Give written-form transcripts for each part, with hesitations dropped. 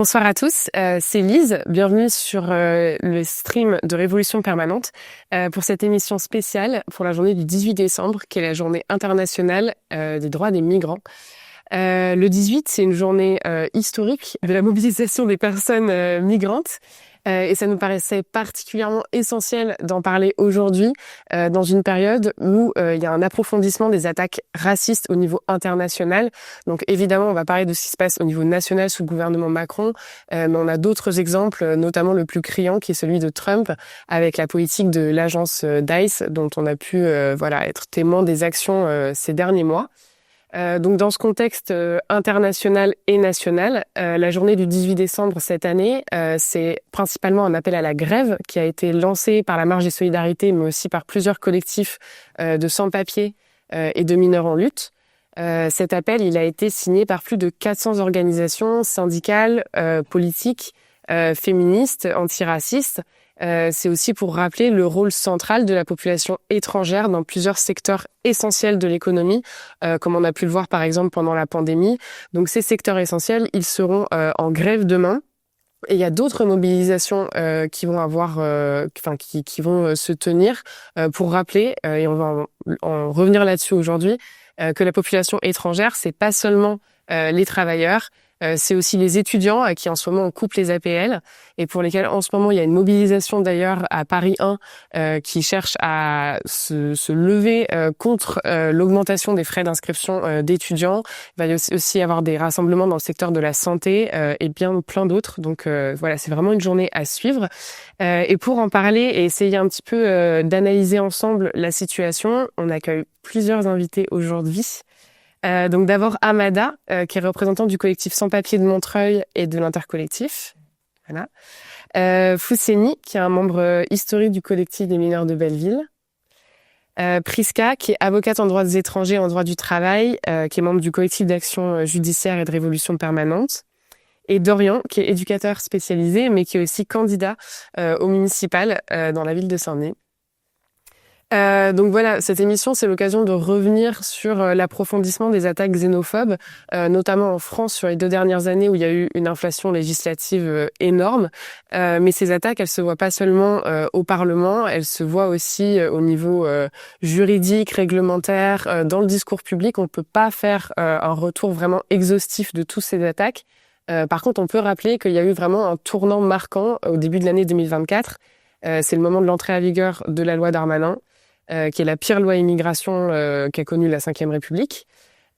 Bonsoir à tous, c'est Lise, bienvenue sur le stream de Révolution Permanente pour cette émission spéciale pour la journée du 18 décembre qui est la journée internationale des droits des migrants. Le 18, c'est une journée historique de la mobilisation des personnes migrantes et ça nous paraissait particulièrement essentiel d'en parler aujourd'hui dans une période où il y a un approfondissement des attaques racistes au niveau international. Donc évidemment, on va parler de ce qui se passe au niveau national sous le gouvernement Macron, mais on a d'autres exemples, notamment le plus criant qui est celui de Trump avec la politique de l'agence DICE dont on a pu être témoin des actions ces derniers mois. Donc dans ce contexte international et national, la journée du 18 décembre cette année, c'est principalement un appel à la grève qui a été lancé par la Marche des Solidarités, mais aussi par plusieurs collectifs de sans-papiers et de mineurs en lutte. Cet appel, il a été signé par plus de 400 organisations syndicales, politiques, féministes, antiracistes. C'est aussi pour rappeler le rôle central de la population étrangère dans plusieurs secteurs essentiels de l'économie, comme on a pu le voir par exemple pendant la pandémie. Donc ces secteurs essentiels, ils seront en grève demain. Et il y a d'autres mobilisations qui vont qui vont se tenir pour rappeler, et on va en revenir là-dessus aujourd'hui, que la population étrangère, c'est pas seulement les travailleurs. C'est aussi les étudiants à qui en ce moment on coupe les APL et pour lesquels en ce moment il y a une mobilisation d'ailleurs à Paris 1 qui cherche à se lever contre l'augmentation des frais d'inscription d'étudiants. Il va y aussi avoir des rassemblements dans le secteur de la santé et bien plein d'autres. Donc voilà, c'est vraiment une journée à suivre. Et pour en parler et essayer un petit peu d'analyser ensemble la situation, on accueille plusieurs invités aujourd'hui. Donc d'abord Amada, qui est représentant du collectif Sans Papiers de Montreuil et de l'Intercollectif. Voilà. Fousseni, qui est un membre historique du collectif des mineurs de Belleville. Priska, qui est avocate en droit des étrangers et en droit du travail, qui est membre du collectif d'action judiciaire et de révolution permanente. Et Dorian, qui est éducateur spécialisé, mais qui est aussi candidat au municipal dans la ville de Saint-Denis. Donc voilà, cette émission, c'est l'occasion de revenir sur l'approfondissement des attaques xénophobes, notamment en France sur les 2 dernières années où il y a eu une inflation législative énorme. Mais ces attaques, elles se voient pas seulement au Parlement, elles se voient aussi au niveau juridique, réglementaire, dans le discours public. On peut pas faire un retour vraiment exhaustif de toutes ces attaques. Par contre, on peut rappeler qu'il y a eu vraiment un tournant marquant au début de l'année 2024. C'est le moment de l'entrée à vigueur de la loi Darmanin, qui est la pire loi immigration qu'a connue la Ve République.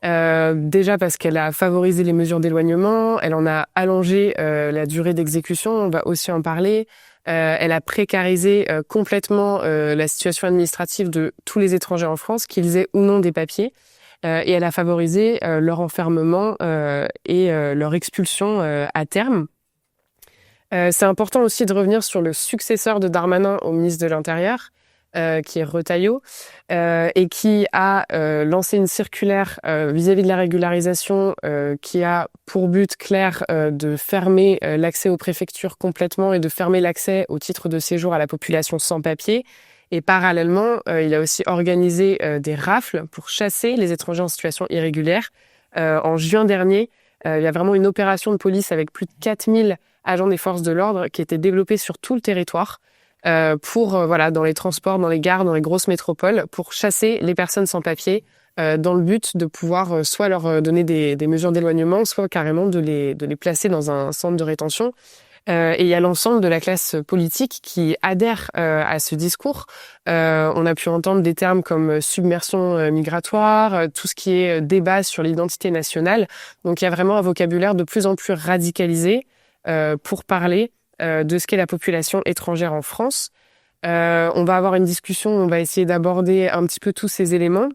Déjà parce qu'elle a favorisé les mesures d'éloignement, elle en a allongé la durée d'exécution, on va aussi en parler. Elle a précarisé complètement la situation administrative de tous les étrangers en France, qu'ils aient ou non des papiers. Et elle a favorisé leur enfermement et leur expulsion à terme. C'est important aussi de revenir sur le successeur de Darmanin au ministre de l'Intérieur, qui est Retailleau, et qui a lancé une circulaire vis-à-vis de la régularisation qui a pour but clair de fermer l'accès aux préfectures complètement et de fermer l'accès au titre de séjour à la population sans papier. Et parallèlement, il a aussi organisé des rafles pour chasser les étrangers en situation irrégulière. En juin dernier, il y a vraiment une opération de police avec plus de 4000 agents des forces de l'ordre qui était développée sur tout le territoire dans les transports, dans les gares, dans les grosses métropoles, pour chasser les personnes sans papier dans le but de pouvoir soit leur donner des mesures d'éloignement, soit carrément de les placer dans un centre de rétention. Et il y a l'ensemble de la classe politique qui adhère à ce discours. On a pu entendre des termes comme submersion migratoire, tout ce qui est débat sur l'identité nationale. Donc il y a vraiment un vocabulaire de plus en plus radicalisé pour parler de ce qu'est la population étrangère en France. On va avoir une discussion, on va essayer d'aborder un petit peu tous ces éléments.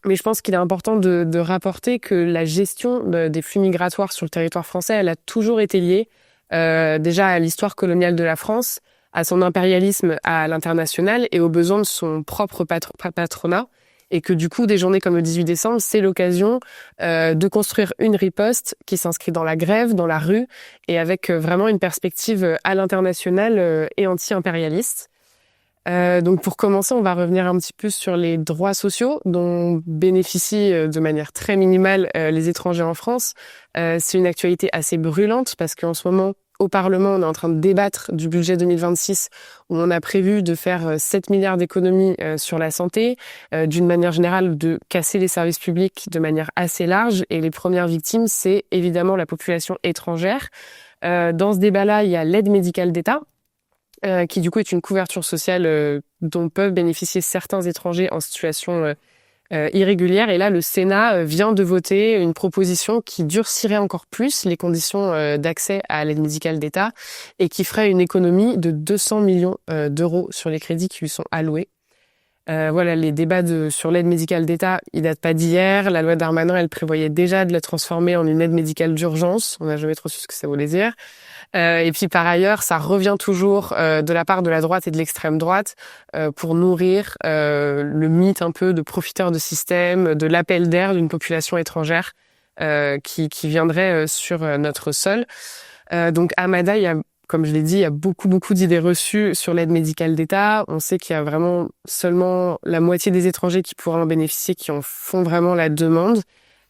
Mais je pense qu'il est important de rapporter que la gestion des flux migratoires sur le territoire français, elle a toujours été liée déjà à l'histoire coloniale de la France, à son impérialisme à l'international et aux besoins de son propre patronat. Et que du coup, des journées comme le 18 décembre, c'est l'occasion de construire une riposte qui s'inscrit dans la grève, dans la rue, et avec vraiment une perspective à l'international et anti-impérialiste. Donc pour commencer, on va revenir un petit peu sur les droits sociaux dont bénéficient de manière très minimale les étrangers en France. C'est une actualité assez brûlante parce qu'en ce moment, au Parlement, on est en train de débattre du budget 2026 où on a prévu de faire 7 milliards d'économies sur la santé, d'une manière générale de casser les services publics de manière assez large. Et les premières victimes, c'est évidemment la population étrangère. Dans ce débat-là, il y a l'aide médicale d'État, qui du coup est une couverture sociale dont peuvent bénéficier certains étrangers en situation irrégulière. Et là, le Sénat vient de voter une proposition qui durcirait encore plus les conditions d'accès à l'aide médicale d'État et qui ferait une économie de 200 millions d'euros sur les crédits qui lui sont alloués. Voilà, les débats sur l'aide médicale d'État, ils datent pas d'hier. La loi Darmanin, elle prévoyait déjà de la transformer en une aide médicale d'urgence. On n'a jamais trop su ce que ça voulait dire. Et puis par ailleurs, ça revient toujours de la part de la droite et de l'extrême droite pour nourrir le mythe un peu de profiteurs de système, de l'appel d'air d'une population étrangère qui viendrait sur notre sol. Donc à Mada, il y a, comme je l'ai dit, il y a beaucoup d'idées reçues sur l'aide médicale d'État. On sait qu'il y a vraiment seulement la moitié des étrangers qui pourraient en bénéficier, qui en font vraiment la demande.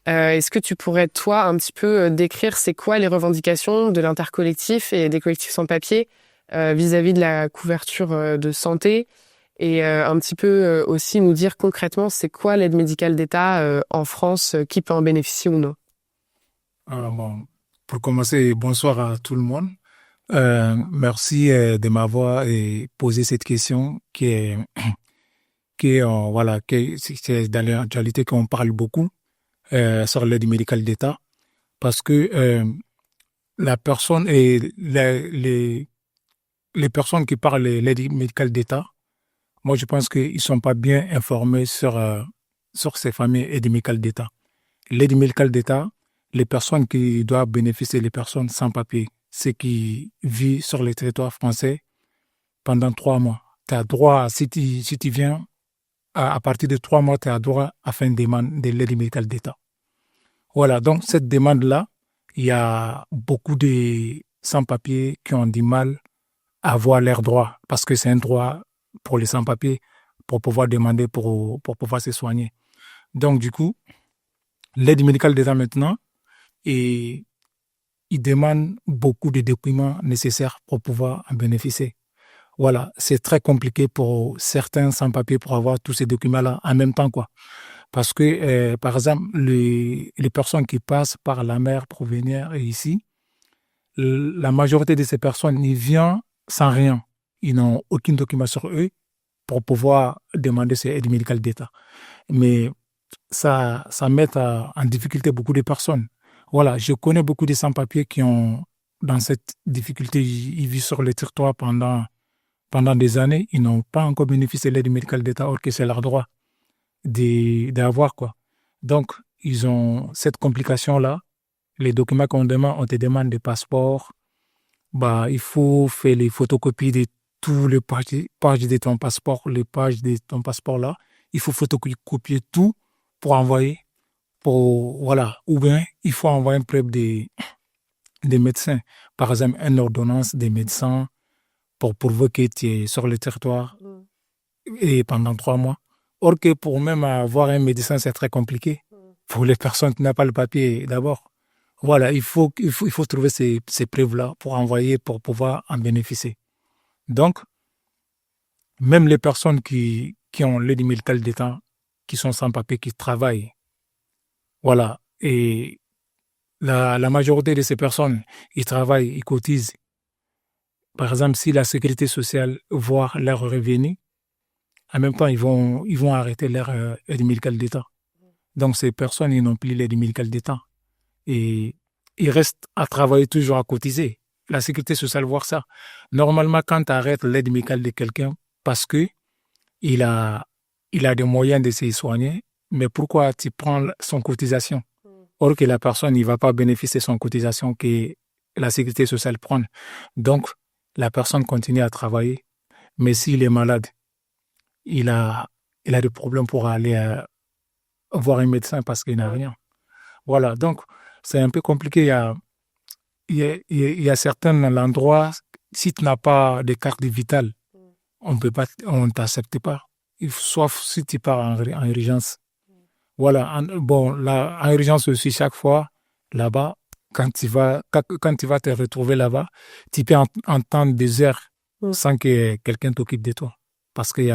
Est-ce que tu pourrais, toi, un petit peu décrire c'est quoi les revendications de l'intercollectif et des collectifs sans papier vis-à-vis de la couverture de santé et un petit peu aussi nous dire concrètement c'est quoi l'aide médicale d'État en France, qui peut en bénéficier ou non? Alors bon, pour commencer, bonsoir à tout le monde. Merci de m'avoir posé cette question voilà, c'est dans l'actualité qu'on parle beaucoup sur l'aide médicale d'État parce que la personne et les personnes qui parlent de l'aide médicale d'État, moi je pense qu'ils sont pas bien informés sur ces familles aides médicales d'État. L'aide médicale d'État, les personnes qui doivent bénéficier, les personnes sans papier, ceux qui vivent sur le territoire français pendant 3 mois. Tu as droit, si tu viens, à partir de 3 mois, tu as droit à faire une demande de l'aide médicale d'État. Voilà, donc cette demande-là, il y a beaucoup de sans-papiers qui ont du mal à avoir leurs droits parce que c'est un droit pour les sans-papiers pour pouvoir demander pour pouvoir se soigner. Donc, du coup, l'aide médicale d'État maintenant, et il demande beaucoup de documents nécessaires pour pouvoir en bénéficier. Voilà, c'est très compliqué pour certains sans-papiers pour avoir tous ces documents-là en même temps, quoi. Parce que, par exemple, les personnes qui passent par la mer pour venir ici, la majorité de ces personnes, ils viennent sans rien. Ils n'ont aucun document sur eux pour pouvoir demander ces aides médicales d'État. Mais ça met en difficulté beaucoup de personnes. Voilà, je connais beaucoup de sans-papiers qui ont, dans cette difficulté, ils vivent sur le territoire pendant des années, ils n'ont pas encore bénéficié de l'aide médicale d'État, or que c'est leur droit d'avoir, quoi. Donc, ils ont cette complication-là. Les documents qu'on demande, on te demande des passeports. Bah, il faut faire les photocopies de tous les pages de ton passeport, les pages de ton passeport-là. Il faut photocopier tout pour envoyer. Voilà. Ou bien, il faut envoyer une preuve des médecins. Par exemple, une ordonnance des médecins pour prouver que tu es sur le territoire et pendant 3 mois. Or que pour même avoir un médecin, c'est très compliqué. Pour les personnes qui n'ont pas le papier, d'abord. Voilà, il faut trouver ces preuves-là pour envoyer, pour pouvoir en bénéficier. Donc, même les personnes qui ont l'aide médicale d'État, qui sont sans papier, qui travaillent, voilà, et la majorité de ces personnes, ils travaillent, ils cotisent. Par exemple, si la sécurité sociale voit leurs revenus, en même temps, ils vont arrêter leur aide médicale d'État. Donc, ces personnes, ils n'ont plus l'aide médicale d'État. Et ils restent à travailler toujours à cotiser. La sécurité sociale voit ça. Normalement, quand tu arrêtes l'aide médicale de quelqu'un parce que il a des moyens de se soigner, mais pourquoi tu prends son cotisation? Or que la personne ne va pas bénéficier de son cotisation que la sécurité sociale prend. Donc, la personne continue à travailler, mais s'il est malade, il a des problèmes pour aller voir un médecin parce qu'il n'a rien. Voilà, donc c'est un peu compliqué. Il y a certains endroits, si tu n'as pas de carte vitale, on t'accepte pas. Sauf si tu pars en urgence. Voilà. Bon, là, en urgence aussi, chaque fois, là-bas, quand tu vas te retrouver là-bas, tu peux entendre des heures sans que quelqu'un t'occupe de toi. Parce il y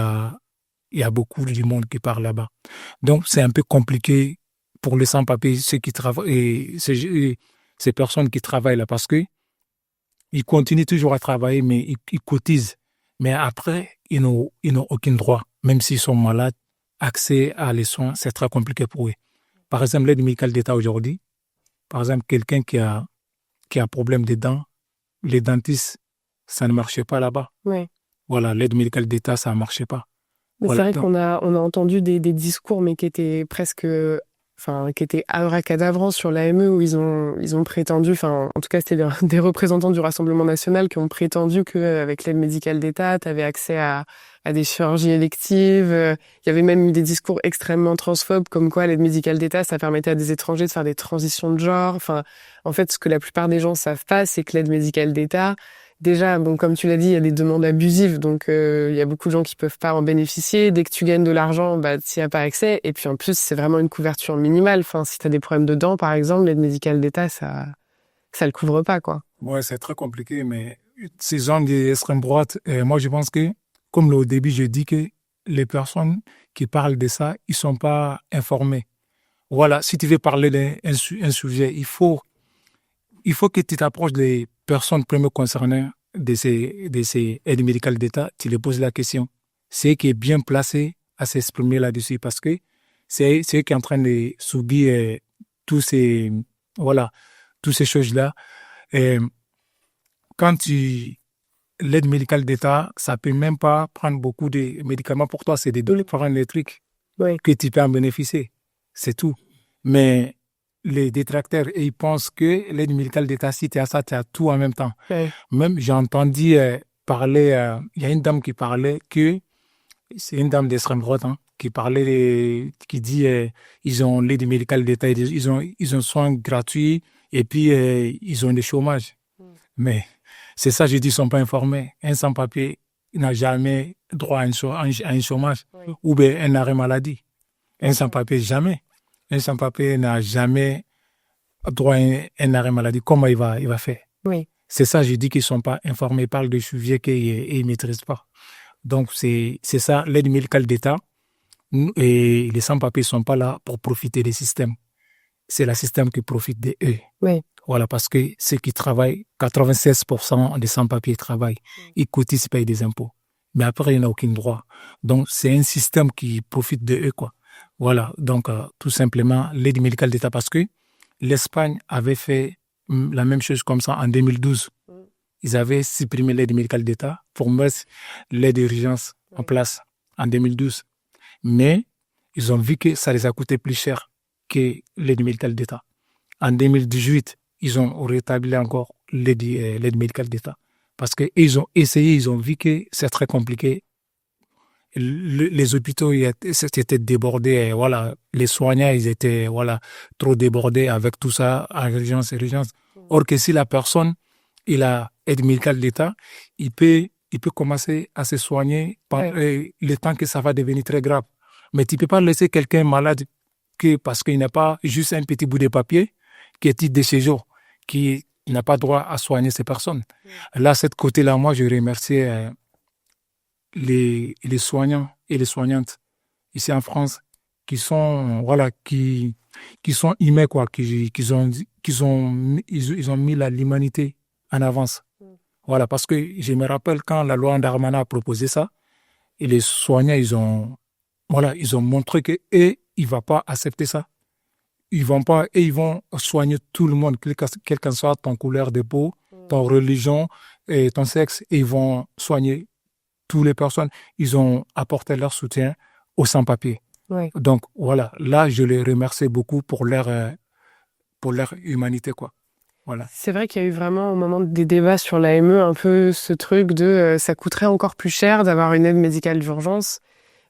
a beaucoup de monde qui part là-bas. Donc, c'est un peu compliqué pour les sans-papiers, ceux qui travaillent, et ces personnes qui travaillent là, parce que ils continuent toujours à travailler, mais ils cotisent. Mais après, ils n'ont aucun droit. Même s'ils sont malades, accès à les soins, c'est très compliqué pour eux. Par exemple, l'aide médicale d'État aujourd'hui, par exemple, quelqu'un qui a un problème de dents, les dentistes, ça ne marchait pas là-bas. Ouais. Voilà, l'aide médicale d'État, ça ne marchait pas. Mais Voilà, c'est vrai donc, qu'on a entendu des discours, mais qui étaient presque, enfin, qui étaient abracadabrants sur l'AME, où ils ont prétendu, enfin, en tout cas, c'était des représentants du Rassemblement national qui ont prétendu qu'avec l'aide médicale d'État, tu avais accès à des chirurgies électives. Il y avait même eu des discours extrêmement transphobes, comme quoi l'aide médicale d'État, ça permettait à des étrangers de faire des transitions de genre. Enfin, en fait, ce que la plupart des gens savent pas, c'est que l'aide médicale d'État, déjà, bon, comme tu l'as dit, il y a des demandes abusives, donc il y a beaucoup de gens qui peuvent pas en bénéficier. Dès que tu gagnes de l'argent, bah, tu n'y as pas accès. Et puis en plus, c'est vraiment une couverture minimale. Enfin, si tu as des problèmes de dents, par exemple, l'aide médicale d'État, ça le couvre pas, quoi. ouais, c'est très compliqué, mais ces gens d'extrême droite, moi, je pense que, comme au début, je dis que les personnes qui parlent de ça, ils sont pas informés. Voilà, si tu veux parler d'un sujet, il faut que tu t'approches des personnes premières concernées de ces aides médicales d'État, tu les poses la question. C'est eux qui est bien placé à s'exprimer là-dessus parce que c'est eux qui est en train de subir tous ces, voilà, toutes ces choses-là. Et quand l'aide médicale d'État, ça peut même pas prendre beaucoup de médicaments pour toi, c'est des données pour les trucs Oui. que tu peux en bénéficier. C'est tout. Mais les détracteurs, ils pensent que l'aide médicale d'État, si tu as ça, tu as tout en même temps. Ouais. Même, j'ai entendu parler, il y a une dame qui parlait que, c'est une dame d'extrême droite, hein, qui parlait, qui dit, ils ont l'aide médicale d'État, ils ont soins gratuits et puis ils ont des chômages. Mais c'est ça, je dis, ils ne sont pas informés. Un sans-papier n'a jamais droit à un chômage ou bien un arrêt maladie. Un sans-papier, jamais. Un sans-papier n'a jamais droit à un arrêt maladie. Comment il va faire? Oui. C'est ça, je dis qu'ils ne sont pas informés, ils parlent de sujets qu'ils ne maîtrisent pas. Donc, c'est ça, l'aide médicale d'État. Et les sans-papiers ne sont pas là pour profiter des systèmes. C'est le système qui profite d'eux. Oui. Voilà, parce que ceux qui travaillent, 96% des sans-papiers travaillent. Ils cotisent, payent des impôts. Mais après, il n'y a aucun droit. Donc, c'est un système qui profite de eux, quoi. Voilà, donc, tout simplement, l'aide médicale d'État, parce que l'Espagne avait fait la même chose comme ça en 2012. Ils avaient supprimé l'aide médicale d'État pour mettre l'aide d'urgence en place en 2012. Mais ils ont vu que ça les a coûté plus cher que l'aide médicale d'État. En 2018, ils ont rétabli encore l'aide médicale d'État. Parce qu'ils ont essayé, ils ont vu que c'est très compliqué. Les hôpitaux étaient débordés. Et voilà, les soignants, ils étaient trop débordés avec tout ça, en urgence. Or que si la personne, il a aide médicale d'État, il peut commencer à se soigner le temps que ça va devenir très grave. Mais tu ne peux pas laisser quelqu'un malade parce qu'il n'a pas juste un petit bout de papier qui est titre de séjour, qui n'a pas droit à soigner ces personnes. Là, cette côté-là, moi, je remercie les soignants et les soignantes ici en France qui sont sont humains, quoi, ils ont mis l'humanité en avance. Voilà, parce que je me rappelle quand la loi Darmanin a proposé ça, et les soignants, ils ont montré que ils ne vont pas accepter ça. Ils vont soigner tout le monde, quelle que soit ton couleur de peau, ton religion et ton sexe, et ils vont soigner toutes les personnes. Ils ont apporté leur soutien aux sans-papiers. Ouais. Donc voilà, là je les remercie beaucoup pour leur humanité, quoi. Voilà. C'est vrai qu'il y a eu vraiment au moment des débats sur l'AME un peu ce truc de ça coûterait encore plus cher d'avoir une aide médicale d'urgence.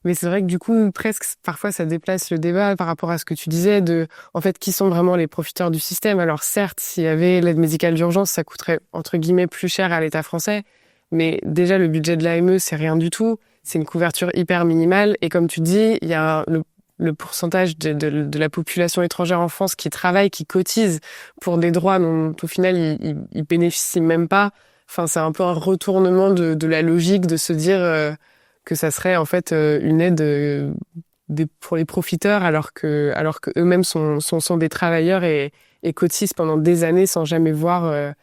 Mais c'est vrai que du coup, presque, parfois, ça déplace le débat par rapport à ce que tu disais de, en fait, qui sont vraiment les profiteurs du système. Alors certes, s'il y avait l'aide médicale d'urgence, ça coûterait, entre guillemets, plus cher à l'État français. Mais déjà, le budget de l'AME, c'est rien du tout. C'est une couverture hyper minimale. Et comme tu dis, il y a le pourcentage de la population étrangère en France qui travaille, qui cotise pour des droits dont, au final, ils bénéficient même pas. Enfin, c'est un peu un retournement de la logique de se dire que ça serait en fait une aide pour les profiteurs alors que eux-mêmes sont des travailleurs et cotisent pendant des années sans jamais voir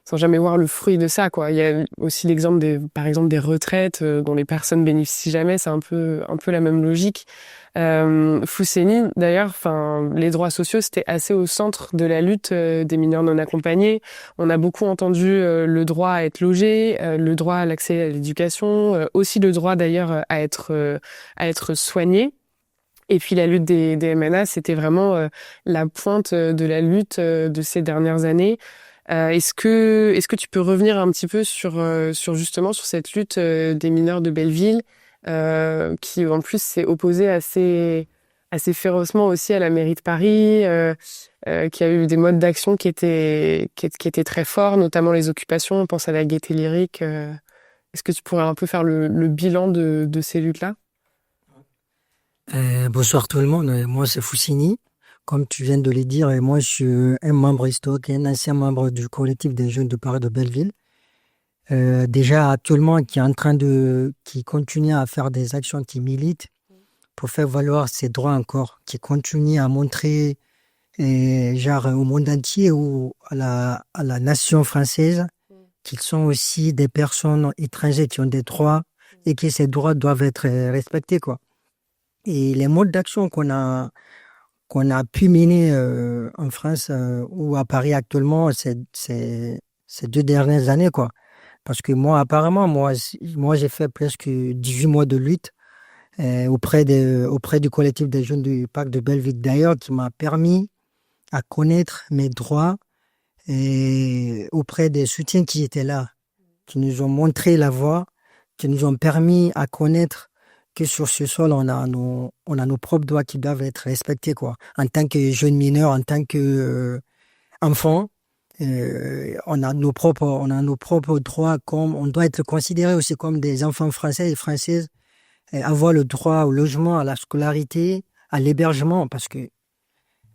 le fruit de ça, quoi. Il y a aussi l'exemple par exemple des retraites dont les personnes bénéficient jamais. C'est un peu la même logique. Fousseni, d'ailleurs, enfin, les droits sociaux, c'était assez au centre de la lutte des mineurs non accompagnés. On a beaucoup entendu le droit à être logé, le droit à l'accès à l'éducation, aussi le droit d'ailleurs à être soigné. Et puis la lutte des MNA, c'était vraiment la pointe de la lutte de ces dernières années. Est-ce que tu peux revenir un petit peu sur justement sur cette lutte des mineurs de Belleville qui en plus s'est opposée assez férocement aussi à la mairie de Paris, qui a eu des modes d'action qui étaient très forts, notamment les occupations. On pense à la Gaîté Lyrique. Est-ce que tu pourrais un peu faire le bilan de ces luttes-là? Bonsoir tout le monde. Moi, c'est Foussini. Comme tu viens de le dire, et moi, je suis un membre historique et un ancien membre du collectif des jeunes de Paris de Belleville. Déjà, actuellement, qui continue à faire des actions, qui militent pour faire valoir ses droits encore, qui continue à montrer, genre, au monde entier ou à la nation française, qu'ils sont aussi des personnes étrangères qui ont des droits et que ces droits doivent être respectés, quoi. Et les modes d'action qu'on a pu mener en France ou à Paris actuellement ces 2 dernières années, quoi. Parce que moi, apparemment, moi j'ai fait presque 18 mois de lutte auprès du collectif des jeunes du parc de Belleville, d'ailleurs, qui m'a permis à connaître mes droits et auprès des soutiens qui étaient là, qui nous ont montré la voie, qui nous ont permis à connaître que sur ce sol, on a nos propres droits qui doivent être respectés, quoi. En tant que jeunes mineurs, en tant que enfants, on a nos propres droits, comme on doit être considéré aussi comme des enfants français et françaises, et avoir le droit au logement, à la scolarité, à l'hébergement, parce que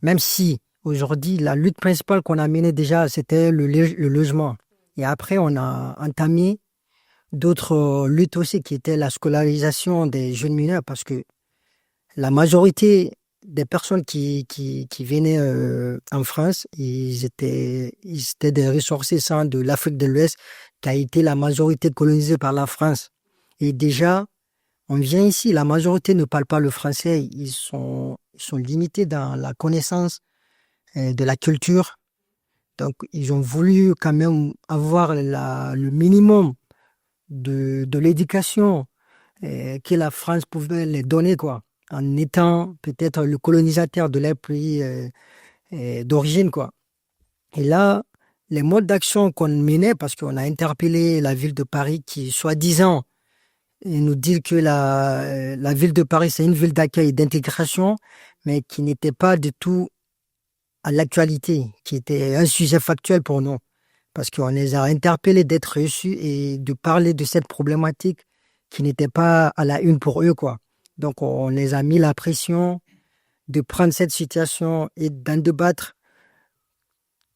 même si aujourd'hui la lutte principale qu'on a menée déjà, c'était le logement, et après on a entamé d'autres luttes aussi qui étaient la scolarisation des jeunes mineurs, parce que la majorité des personnes qui venaient en France, ils étaient des ressortissants de l'Afrique de l'Ouest, qui a été la majorité colonisée par la France. Et déjà, on vient ici, la majorité ne parle pas le français, ils sont limités dans la connaissance de la culture. Donc, ils ont voulu quand même avoir le minimum de l'éducation que la France pouvait les donner, quoi, en étant peut-être le colonisateur de leur pays d'origine, quoi. Et là, les modes d'action qu'on menait, parce qu'on a interpellé la ville de Paris qui, soi-disant, nous dit que la ville de Paris, c'est une ville d'accueil et d'intégration, mais qui n'était pas du tout à l'actualité, qui était un sujet factuel pour nous. Parce qu'on les a interpellés d'être reçus et de parler de cette problématique qui n'était pas à la une pour eux, quoi. Donc, on les a mis la pression de prendre cette situation et d'en débattre,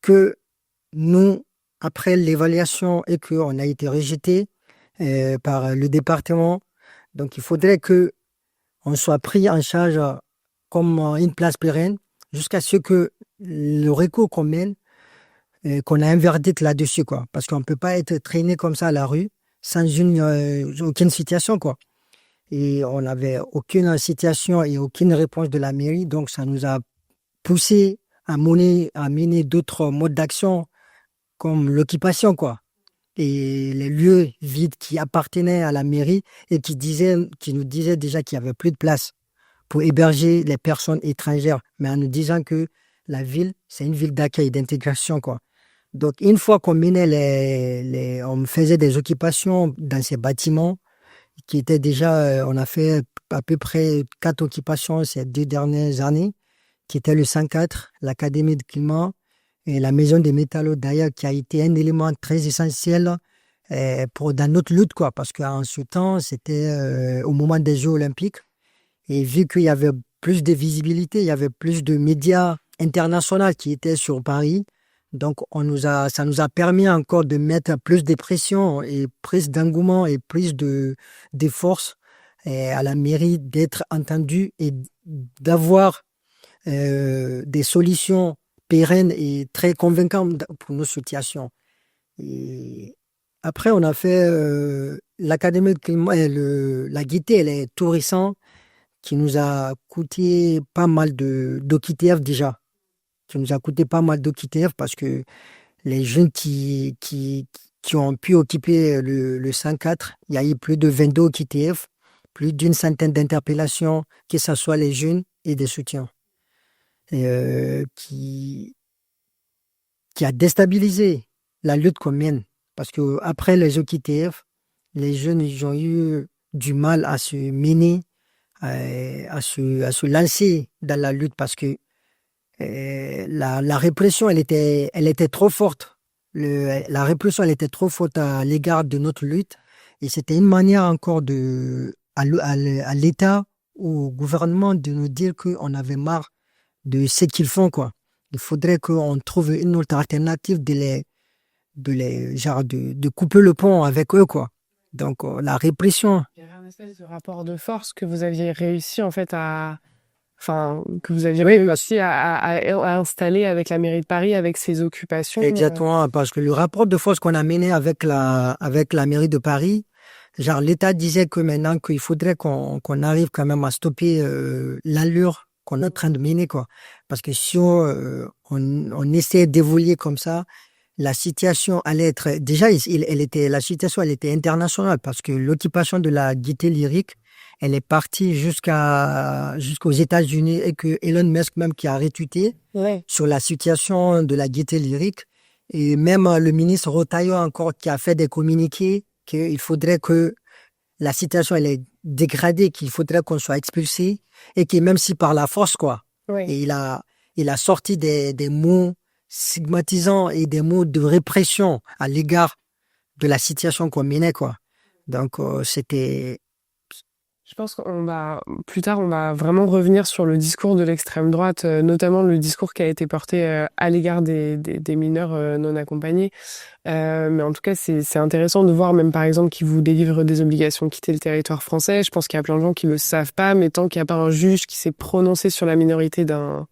que nous, après l'évaluation et qu'on a été rejeté par le département, donc il faudrait qu'on soit pris en charge comme une place pérenne jusqu'à ce que le recours qu'on mène, qu'on a un verdict là-dessus, quoi. Parce qu'on ne peut pas être traîné comme ça à la rue sans aucune situation, quoi. Et on n'avait aucune situation et aucune réponse de la mairie, donc ça nous a poussé à mener d'autres modes d'action comme l'occupation, quoi. Et les lieux vides qui appartenaient à la mairie et qui nous disaient déjà qu'il n'y avait plus de place pour héberger les personnes étrangères, mais en nous disant que la ville, c'est une ville d'accueil et d'intégration, quoi. Donc, une fois qu'on on faisait des occupations dans ces bâtiments, qui étaient déjà, on a fait à peu près 4 occupations ces 2 dernières années, qui étaient le 104, l'Académie de climat et la Maison des métallos, d'ailleurs, qui a été un élément très essentiel dans notre lutte, quoi. Parce qu'en ce temps, c'était au moment des Jeux Olympiques. Et vu qu'il y avait plus de visibilité, il y avait plus de médias internationaux qui étaient sur Paris. Donc, ça nous a permis encore de mettre plus de pression et plus d'engouement et plus de force à la mairie d'être entendue et d'avoir des solutions pérennes et très convaincantes pour nos situations. Et après, on a fait l'Académie de climat, la Gaîté, elle est tout récent, qui nous a coûté pas mal d'OQTF déjà. Qui nous a coûté pas mal d'OQTF parce que les jeunes qui ont pu occuper le 104, il y a eu plus de 22 OQTF, plus d'une centaine d'interpellations, que ce soit les jeunes et des soutiens. Qui a déstabilisé la lutte qu'on mène. Parce qu'après les OQTF, les jeunes ils ont eu du mal à se mener, à se lancer dans la lutte parce que la répression, elle était trop forte. La répression, elle était trop forte à l'égard de notre lutte. Et c'était une manière encore à l'État ou au gouvernement de nous dire qu'on avait marre de ce qu'ils font, quoi. Il faudrait qu'on trouve une autre alternative de couper le pont avec eux, quoi. Donc, la répression. Il y avait un espèce de rapport de force que vous aviez réussi, en fait, que vous aviez réussi à installer avec la mairie de Paris, avec ses occupations. Exactement, parce que le rapport de force qu'on a mené avec la mairie de Paris, genre, l'État disait que maintenant qu'il faudrait qu'on arrive quand même à stopper l'allure qu'on est en train de mener, quoi. Parce que si on essaie d'évoluer comme ça, la situation allait être... Déjà, la situation, elle était internationale parce que l'occupation de la Gaîté Lyrique, elle est partie jusqu'aux États-Unis et que Elon Musk même qui a retweeté sur la situation de la Gaîté Lyrique. Et même le ministre Rotaillot encore qui a fait des communiqués qu'il faudrait que la situation elle est dégradée, qu'il faudrait qu'on soit expulsé et que même si par la force, quoi. Et il a sorti des mots stigmatisants et des mots de répression à l'égard de la situation qu'on menait, quoi. Donc, c'était... Je pense plus tard, on va vraiment revenir sur le discours de l'extrême droite, notamment le discours qui a été porté à l'égard des mineurs non accompagnés. Mais en tout cas, c'est intéressant de voir même, par exemple, qu'ils vous délivrent des obligations de quitter le territoire français. Je pense qu'il y a plein de gens qui le savent pas, mais tant qu'il n'y a pas un juge qui s'est prononcé sur la minorité d'un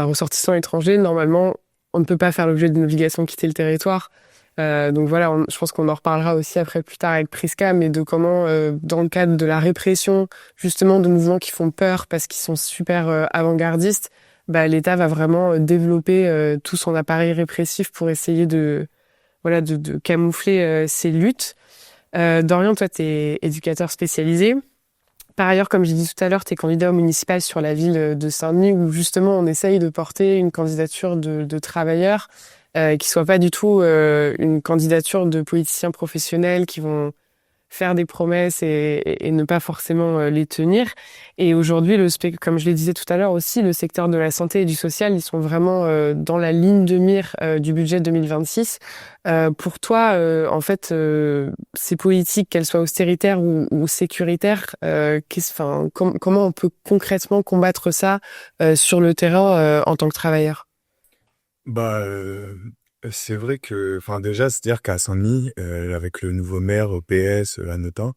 ressortissant étranger, normalement, on ne peut pas faire l'objet d'une obligation de quitter le territoire. Donc voilà, je pense qu'on en reparlera aussi après plus tard avec Prisca, mais de comment, dans le cadre de la répression, justement, de mouvements qui font peur parce qu'ils sont super avant-gardistes, l'État va vraiment développer tout son appareil répressif pour essayer de camoufler ces luttes. Dorian, toi, t'es éducateur spécialisé. Par ailleurs, comme j'ai dit tout à l'heure, tu es candidat au municipal sur la ville de Saint-Denis où justement on essaye de porter une candidature de travailleurs qui soit pas du tout une candidature de politiciens professionnels qui vont faire des promesses et ne pas forcément les tenir. Et aujourd'hui, comme je le disais tout à l'heure aussi, le secteur de la santé et du social, ils sont vraiment dans la ligne de mire du budget 2026. Pour toi, en fait, ces politiques, qu'elles soient austéritaires ou sécuritaires, comment on peut concrètement combattre ça sur le terrain en tant que travailleur? C'est vrai que, déjà, c'est-à-dire qu'à Saint-Denis, avec le nouveau maire au PS, Hanotin,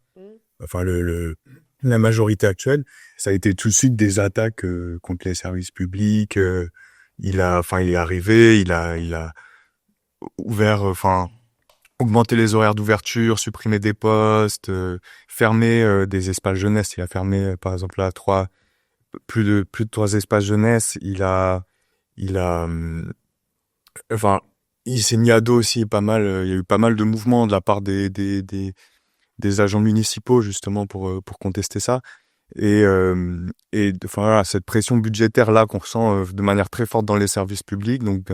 la majorité actuelle, ça a été tout de suite des attaques contre les services publics. Il est arrivé, il a ouvert, augmenté les horaires d'ouverture, supprimé des postes, fermé des espaces jeunesse. Il a fermé, par exemple, là, plus de 3 espaces jeunesse. Il s'est mis à dos aussi pas mal. Il y a eu pas mal de mouvements de la part des agents municipaux justement pour contester ça. Cette pression budgétaire là qu'on ressent de manière très forte dans les services publics, donc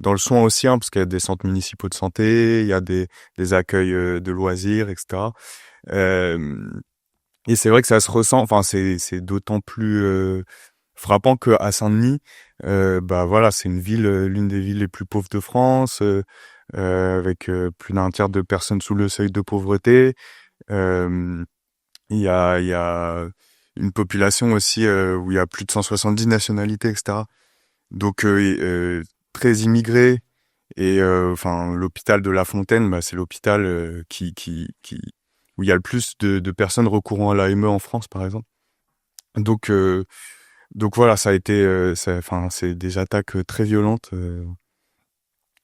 dans le soin aussi, parce qu'il y a des centres municipaux de santé, il y a des accueils de loisirs, etc. Et c'est vrai que ça se ressent. C'est d'autant plus frappant qu'à Saint-Denis, c'est une ville, l'une des villes les plus pauvres de France, avec plus d'un tiers de personnes sous le seuil de pauvreté. Euh, il y a une population aussi où il y a plus de 170 nationalités, etc. Donc très immigré. Et enfin, l'hôpital de La Fontaine, bah, c'est l'hôpital où il y a le plus de personnes recourant à l'AME en France, par exemple. Donc donc voilà, ça a été, enfin, c'est des attaques très violentes.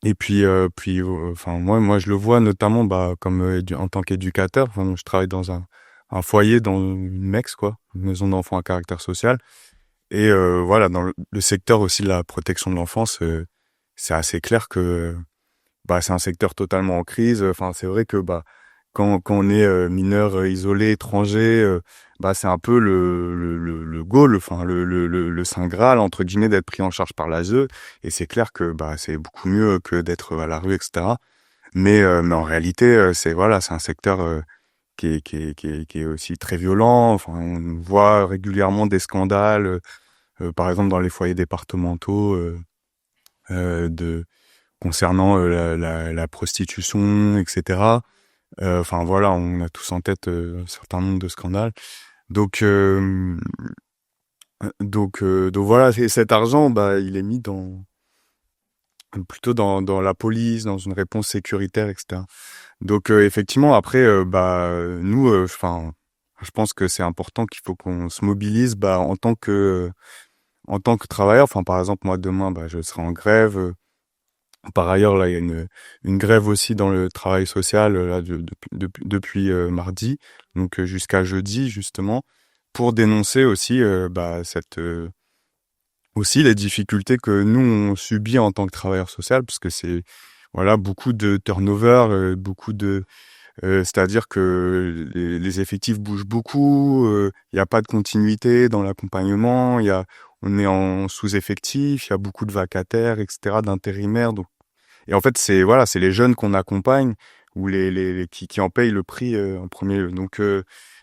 Et puis, enfin, moi, je le vois notamment, bah, comme en tant qu'éducateur. Enfin, je travaille dans un foyer, dans une MEX, quoi, une maison d'enfants à caractère social. Et voilà, dans le secteur aussi de la protection de l'enfance, c'est assez clair que bah c'est un secteur totalement en crise. Enfin, c'est vrai que bah quand on est mineur isolé étranger, bah c'est un peu le goal, enfin le saint graal entre guillemets d'être pris en charge par l'ASE. Et c'est clair que bah c'est beaucoup mieux que d'être à la rue, etc. Mais en réalité, c'est voilà, c'est un secteur qui est aussi très violent. Enfin, on voit régulièrement des scandales, par exemple dans les foyers départementaux de concernant la prostitution, etc. Enfin voilà, on a tous en tête un certain nombre de scandales. Donc donc voilà, et cet argent, bah il est mis plutôt dans la police, dans une réponse sécuritaire, etc. Donc effectivement, après, bah nous, enfin, je pense que c'est important qu'il faut qu'on se mobilise, bah en tant que travailleur. Enfin, par exemple, moi demain, bah je serai en grève. Par ailleurs, là, il y a une grève aussi dans le travail social là depuis mardi, donc jusqu'à jeudi justement, pour dénoncer aussi bah cette aussi les difficultés que nous on subit en tant que travailleur social, parce que c'est voilà beaucoup de turnover, beaucoup de c'est-à-dire que les effectifs bougent beaucoup, il y a pas de continuité dans l'accompagnement, on est en sous-effectif, il y a beaucoup de vacataires, etc., d'intérimaires. Donc et en fait, c'est les jeunes qu'on accompagne ou qui en payent le prix en premier lieu. Donc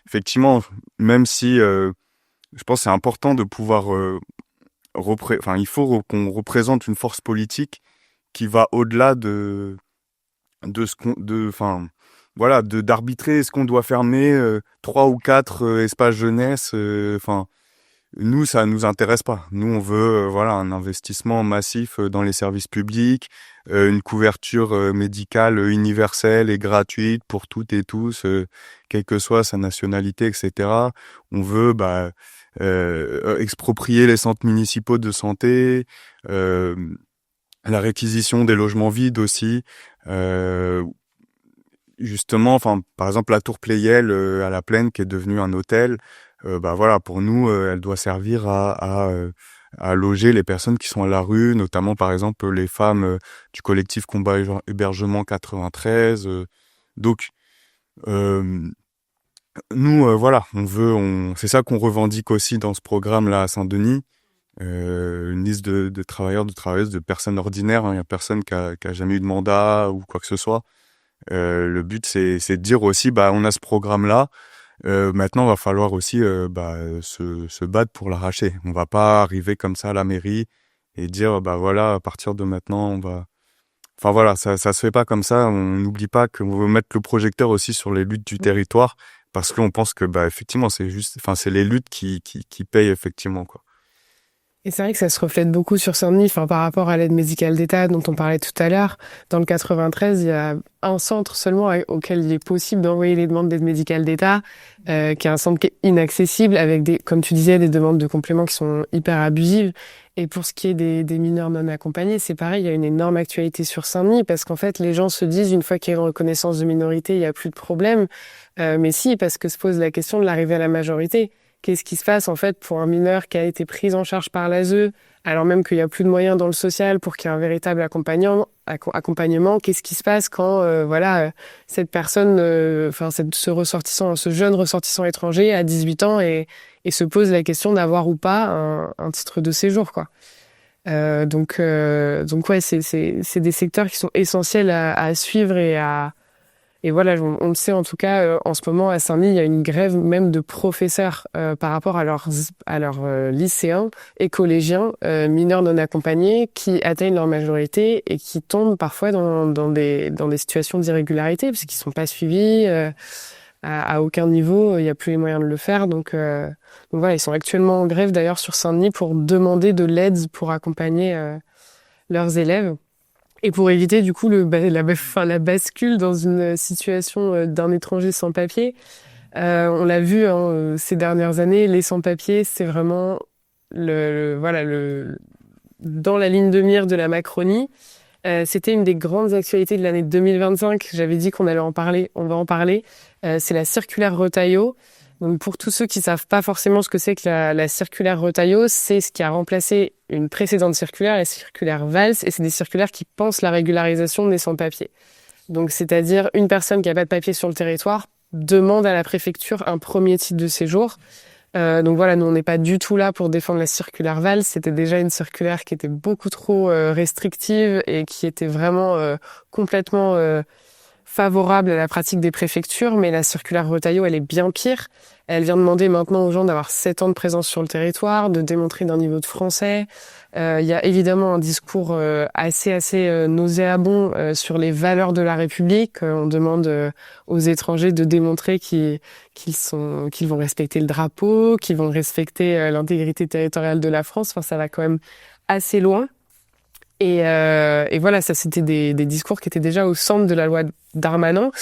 effectivement, même si je pense que c'est important de pouvoir enfin il faut qu'on représente une force politique qui va au-delà de ce qu'on enfin voilà, d'arbitrer est-ce qu'on doit fermer 3 ou 4 espaces jeunesse. Enfin, nous, ça nous intéresse pas. Nous, on veut voilà un investissement massif dans les services publics, une couverture médicale universelle et gratuite pour toutes et tous, quelle que soit sa nationalité, etc. On veut bah exproprier les centres municipaux de santé, la réquisition des logements vides aussi. Justement, enfin, par exemple, la tour Pleyel à la Plaine, qui est devenue un hôtel, bah voilà, pour nous, elle doit servir à loger les personnes qui sont à la rue, notamment par exemple les femmes du collectif Combat Hébergement 93. Donc, euh, nous, voilà, c'est ça qu'on revendique aussi dans ce programme-là à Saint-Denis. Une liste de travailleurs, de travailleuses, de personnes ordinaires. Il y a personne qui a jamais eu de mandat ou quoi que ce soit. Le but, c'est de dire aussi, bah, on a ce programme-là. Maintenant, il va falloir aussi bah, se battre pour l'arracher. On va pas arriver comme ça à la mairie et dire, bah voilà, à partir de maintenant, on va. Enfin voilà, ça se fait pas comme ça. On n'oublie pas qu'on veut mettre le projecteur aussi sur les luttes du territoire, parce qu'on pense que bah effectivement, c'est les luttes qui payent effectivement, quoi. Et c'est vrai que ça se reflète beaucoup sur Saint-Denis, enfin, par rapport à l'aide médicale d'État dont on parlait tout à l'heure. Dans le 93, il y a un centre seulement auquel il est possible d'envoyer les demandes d'aide médicale d'État, qui est un centre qui est inaccessible, avec comme tu disais, des demandes de compléments qui sont hyper abusives. Et pour ce qui est des mineurs non accompagnés, c'est pareil, il y a une énorme actualité sur Saint-Denis, parce qu'en fait, les gens se disent, une fois qu'il y a une reconnaissance de minorité, il n'y a plus de problème. Mais si, parce que se pose la question de l'arrivée à la majorité. Qu'est-ce qui se passe en fait pour un mineur qui a été pris en charge par l'ASE, alors même qu'il n'y a plus de moyens dans le social pour qu'il y ait un véritable accompagnement. Qu'est-ce qui se passe quand voilà cette personne, ce jeune ressortissant étranger à 18 ans et se pose la question d'avoir ou pas un titre de séjour, quoi. Donc ouais, c'est des secteurs qui sont essentiels à suivre et à Et voilà, on le sait en tout cas, en ce moment à Saint-Denis, il y a une grève même de professeurs par rapport à leurs lycéens et collégiens mineurs non accompagnés qui atteignent leur majorité et qui tombent parfois dans des situations d'irrégularité parce qu'ils sont pas suivis à aucun niveau, il n'y a plus les moyens de le faire. Donc voilà, ils sont actuellement en grève d'ailleurs sur Saint-Denis pour demander de l'aide pour accompagner leurs élèves. Et pour éviter du coup la bascule dans une situation d'un étranger sans papier, on l'a vu ces dernières années, les sans-papiers, c'est vraiment dans la ligne de mire de la Macronie. C'était une des grandes actualités de l'année 2025. J'avais dit qu'on allait en parler, on va en parler. C'est la circulaire Retailleau. Donc pour tous ceux qui savent pas forcément ce que c'est que la circulaire Retailleau, c'est ce qui a remplacé une précédente circulaire, la circulaire Valls, et c'est des circulaires qui pensent la régularisation des sans-papiers. Donc c'est-à-dire une personne qui a pas de papier sur le territoire demande à la préfecture un premier titre de séjour. Donc voilà, nous on n'est pas du tout là pour défendre la circulaire Valls. C'était déjà une circulaire qui était beaucoup trop restrictive et qui était vraiment complètement favorable à la pratique des préfectures, mais la circulaire Retailleau, elle est bien pire. Elle vient demander maintenant aux gens d'avoir 7 ans de présence sur le territoire, de démontrer d'un niveau de français. Il y a évidemment un discours assez nauséabond sur les valeurs de la République. On demande aux étrangers de démontrer qu'ils vont respecter le drapeau, qu'ils vont respecter l'intégrité territoriale de la France. Enfin, ça va quand même assez loin. Et voilà, ça c'était des discours qui étaient déjà au centre de la loi Darmanin.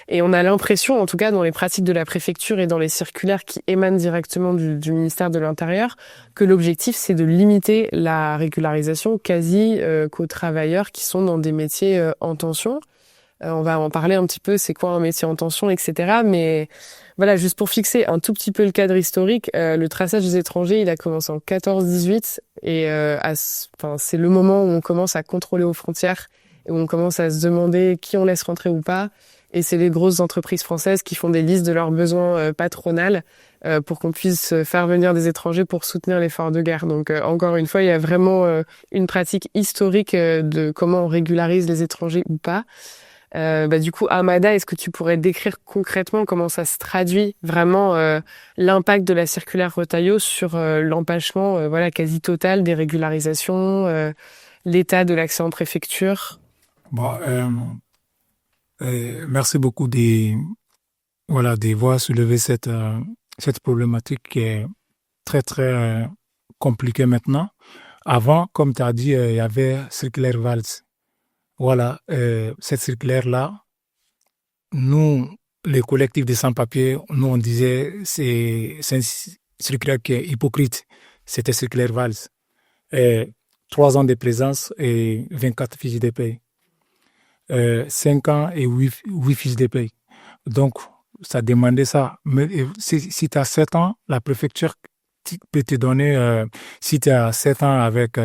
Et on a l'impression, en tout cas dans les pratiques de la préfecture et dans les circulaires qui émanent directement du ministère de l'Intérieur, que l'objectif c'est de limiter la régularisation quasi qu'aux travailleurs qui sont dans des métiers en tension. On va en parler un petit peu, c'est quoi un métier en tension, etc. Mais voilà, juste pour fixer un tout petit peu le cadre historique, le traçage des étrangers, il a commencé en 14-18 et c'est le moment où on commence à contrôler aux frontières et où on commence à se demander qui on laisse rentrer ou pas. Et c'est les grosses entreprises françaises qui font des listes de leurs besoins patronales pour qu'on puisse faire venir des étrangers pour soutenir l'effort de guerre. Donc encore une fois, il y a vraiment une pratique historique de comment on régularise les étrangers ou pas. Du coup, Amada, est-ce que tu pourrais décrire concrètement comment ça se traduit vraiment l'impact de la circulaire Retailleau sur l'empêchement quasi total des régularisations, l'état de l'accès en préfecture? Bon, merci beaucoup d'avoir soulevé cette problématique qui est très, très compliquée maintenant. Avant, comme tu as dit, il y avait circulaire Valls. Voilà, cette circulaire-là, nous, les collectifs des sans-papiers, nous, on disait c'est une circulaire qui est hypocrite. C'était circulaire Valls. 3 ans de présence et 24 fiches de paie. 5 ans et 8 fiches de paie. Donc, ça demandait ça. Mais si tu as 7 ans, la préfecture peut te donner, si tu as 7 ans avec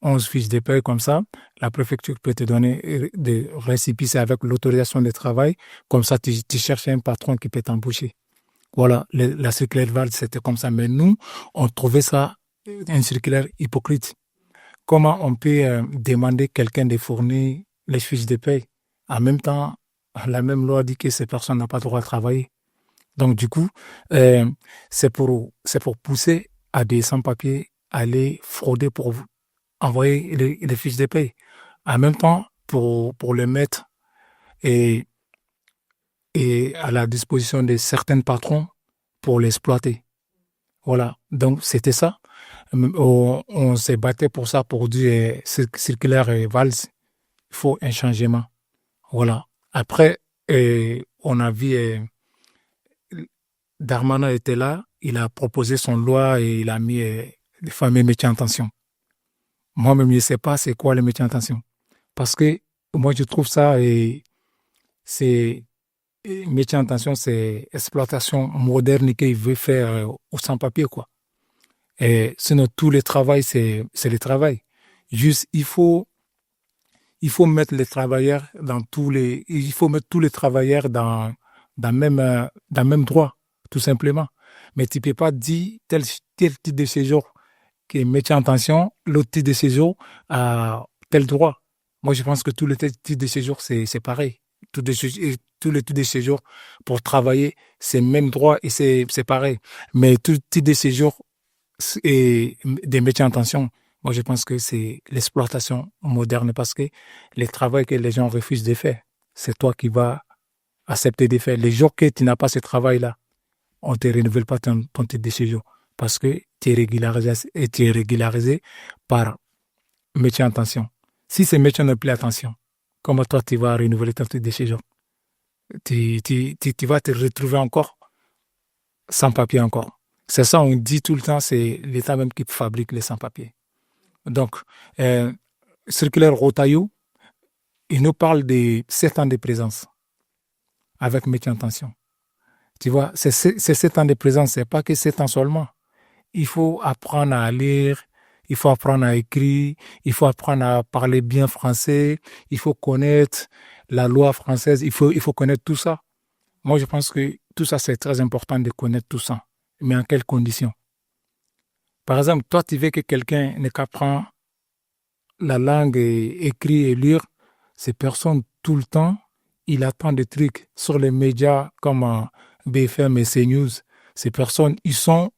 11 fiches de paie comme ça, la préfecture peut te donner des récépissés avec l'autorisation de travail. Comme ça, tu cherches un patron qui peut t'embaucher. Voilà, la circulaire Valls, c'était comme ça. Mais nous, on trouvait ça une circulaire hypocrite. Comment on peut demander quelqu'un de fournir les fiches de paie? En même temps, la même loi dit que ces personnes n'ont pas le droit de travailler. Donc, du coup, c'est pour pousser à des sans-papiers à aller frauder pour envoyer les fiches de paie. En même temps, pour les mettre et à la disposition de certains patrons pour l'exploiter. Voilà. Donc, c'était ça. On s'est battu pour ça, pour dire circulaire Valls, il faut un changement. Voilà. Après, on a vu Darmanin était là, il a proposé son loi et il a mis les fameux métiers en tension. Moi-même, je ne sais pas c'est quoi les métiers en tension. Parce que moi, je trouve ça, c'est métier en tension, c'est exploitation moderne qu'il veut faire au sans-papier, quoi. Et sinon, tout le travail, c'est le travail. Juste, il faut mettre les travailleurs il faut mettre tous les travailleurs dans même droit, tout simplement. Mais tu peux pas dire tel type de séjour qui est métier en tension, l'autre type de séjour à tel droit. Moi, je pense que tous les types de séjour, c'est pareil. tous les titres de séjour pour travailler, c'est même droit et c'est pareil. Mais tout titre de séjour et des métiers en tension, moi je pense que c'est l'exploitation moderne parce que le travail que les gens refusent de faire, c'est toi qui vas accepter de faire. Les jours que tu n'as pas ce travail-là, on ne te renouvelle pas ton titre de séjour parce que tu es régularisé par métier en tension. Si ces métiers n'ont plus attention, comment toi tu vas renouveler ton titre de séjour? Tu vas te retrouver encore sans papier encore. C'est ça, on dit tout le temps, c'est l'État même qui fabrique les sans-papiers. Donc, circulaire Rotaillot, il nous parle de 7 ans de présence avec métier en tension. Tu vois, c'est 7 ans de présence, c'est pas que 7 ans seulement. Il faut apprendre à lire, il faut apprendre à écrire, il faut apprendre à parler bien français, il faut connaître la loi française, il faut connaître tout ça. Moi, je pense que tout ça, c'est très important de connaître tout ça. Mais en quelles conditions? Par exemple, toi, tu veux que quelqu'un ne qu'apprend la langue et écrire et lire, ces personnes, tout le temps, il attend des trucs sur les médias comme BFM et CNews. Ces personnes, ils sont